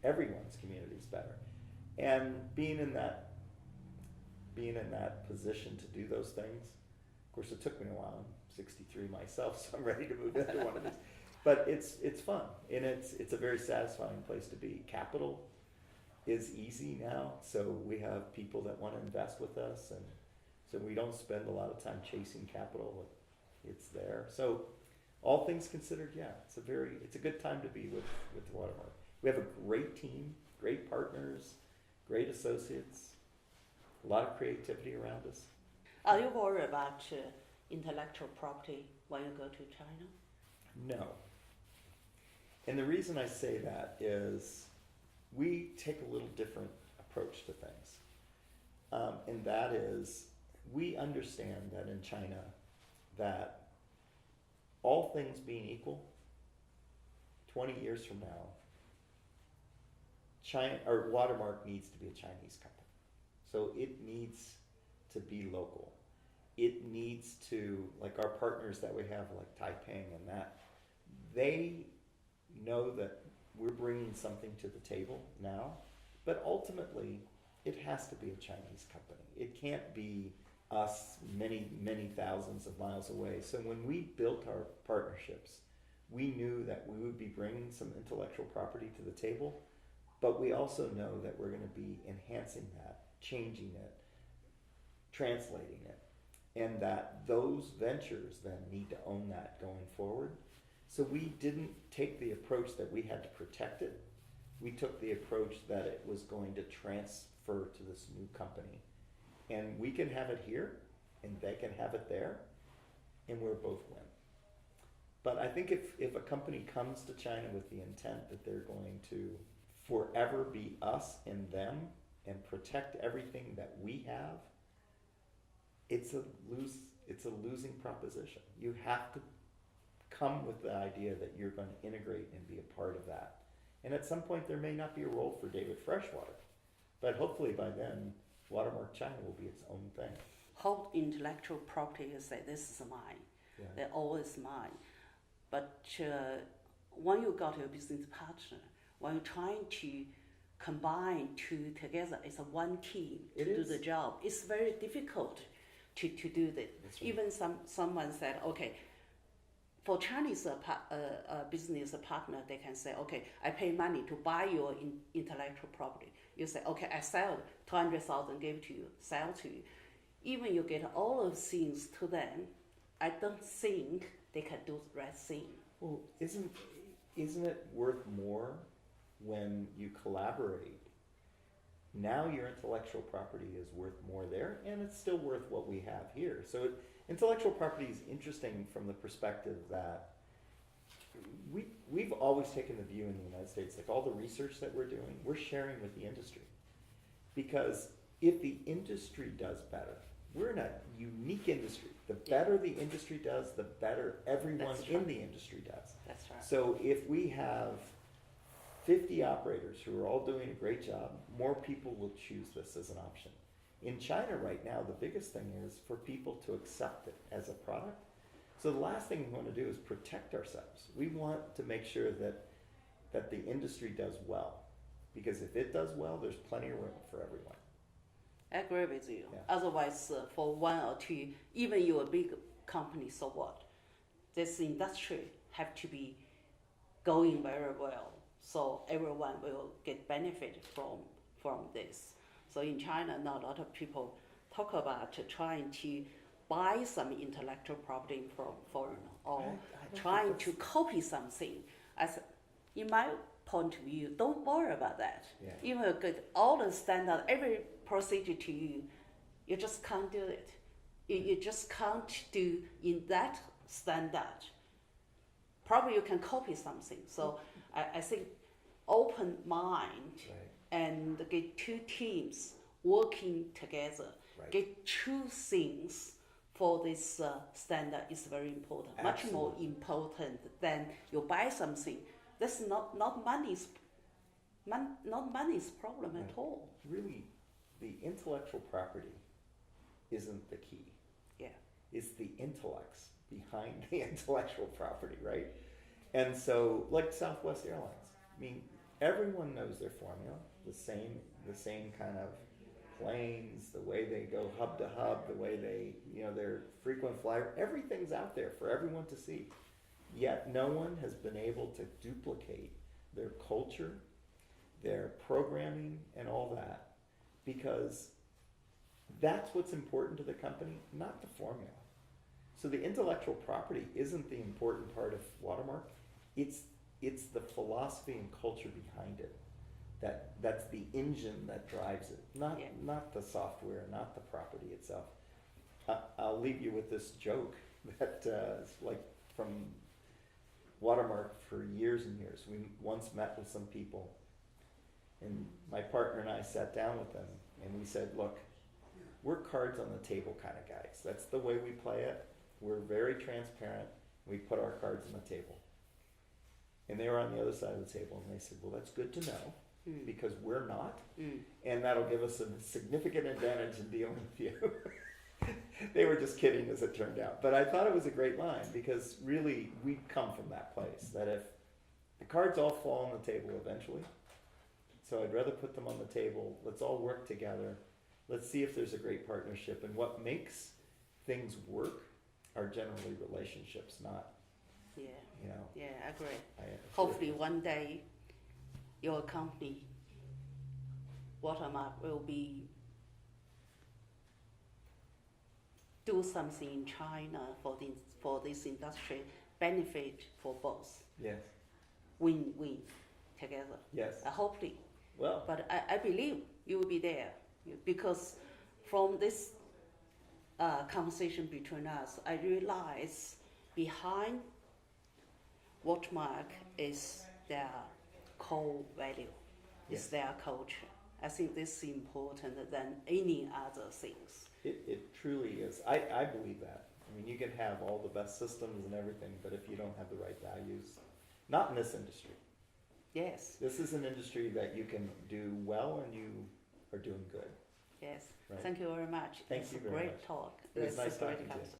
everyone's communities better. And being in that position to do those things, of course it took me a while. I'm 63 myself, so I'm ready to move into one of these. But it's fun, and it's a very satisfying place to be. Capital is easy now, so we have people that want to invest with us, and so we don't spend a lot of time chasing capital. It's there. So all things considered, yeah, it's a good time to be with Watermark. We have a great team, great partners, great associates, a lot of creativity around us. Are you worried about intellectual property when you go to China? No. And the reason I say that is we take a little different approach to things. And that is, we understand that in China, that all things being equal, 20 years from now, Watermark needs to be a Chinese company. So it needs to be local. It needs to, like our partners that we have, like Taiping and that, they know that we're bringing something to the table now, but ultimately it has to be a Chinese company. It can't be us many, many thousands of miles away. So when we built our partnerships, we knew that we would be bringing some intellectual property to the table, but we also know that we're going to be enhancing that, changing it, translating it, and that those ventures then need to own that going forward. So we didn't take the approach that we had to protect it. We took the approach that it was going to transfer to this new company. And we can have it here, and they can have it there, and we're both win. But I think if a company comes to China with the intent that they're going to forever be us and them and protect everything that we have, it's a losing proposition. You have to come with the idea that you're going to integrate and be a part of that. And at some point there may not be a role for David Freshwater, but hopefully by then Watermark China will be its own thing. Hold intellectual property, you say this is mine. Yeah. They're always mine. But when you got your business partner, when you're trying to combine two together as a one team to do the job, it's very difficult to do that. That's right. Even someone said, okay, for Chinese business partner, they can say, okay, I pay money to buy your intellectual property. You say, okay, I sell 200,000, give to you, sell to you. Even you get all of things to them, I don't think they can do the right thing. Well, isn't it worth more when you collaborate? Now your intellectual property is worth more there, and it's still worth what we have here. So intellectual property is interesting from the perspective that we've always taken the view in the United States, like all the research that we're doing, we're sharing with the industry. Because if the industry does better, we're in a unique industry. The better the industry does, the better everyone in the industry does. That's right. So if we have 50 operators who are all doing a great job, more people will choose this as an option. In China right now, the biggest thing is for people to accept it as a product. So the last thing we want to do is protect ourselves. We want to make sure that the industry does well. Because if it does well, there's plenty of room for everyone. I agree with you. Yeah. Otherwise, for one or two, even you're a big company, so what? This industry have to be going very well, so everyone will get benefit from this. So in China, now a lot of people talk about trying to buy some intellectual property from foreign or trying to copy something. As in my point of view, don't worry about that. Yeah. Even if you get all the standard, every procedure to you, you just can't do it. You just can't do in that standard. Probably you can copy something. So I think open mind and get two teams working together, get two things for this standard is very important. Absolutely. Much more important than you buy something. That's not money's problem at all. Really, the intellectual property isn't the key. Yeah. It's the intellects behind the intellectual property, right? And so, like Southwest Airlines, I mean, everyone knows their formula, the same kind of planes, the way they go hub to hub, the way they, their frequent flyer, everything's out there for everyone to see. Yet no one has been able to duplicate their culture, their programming, and all that, because that's what's important to the company, not the formula. So the intellectual property isn't the important part of Watermark. It's the philosophy and culture behind it. That's the engine that drives it, not the software, not the property itself. I'll leave you with this joke that is like from Watermark for years and years. We once met with some people, and my partner and I sat down with them, and we said, look, we're cards on the table kind of guys. That's the way we play it. We're very transparent. We put our cards on the table. And they were on the other side of the table, and they said, well, that's good to know, because we're not, and that'll give us a significant advantage in dealing with you. They were just kidding, as it turned out. But I thought it was a great line because really we come from that place that if the cards all fall on the table eventually, so I'd rather put them on the table. Let's all work together. Let's see if there's a great partnership. And what makes things work are generally relationships, not, Yeah, you know. yeah, I agree. I, Hopefully one day your company, Watermark, will be do something in China for this industry, benefit for both, Yes, win-win together. yes. Hopefully, Well, but I believe you will be there because from this conversation between us, I realize behind Watermark is their core value, Yes. is their culture. I think this is important than any other things. it truly is. I believe that. I mean, you can have all the best systems and everything, but if you don't have the right values, not in this industry. Yes, This is an industry that you can do well and you are doing good. yes. Right. Thank you very much. Thank It's you a very great much. talk. It was It's nice a great talking to you. conversation.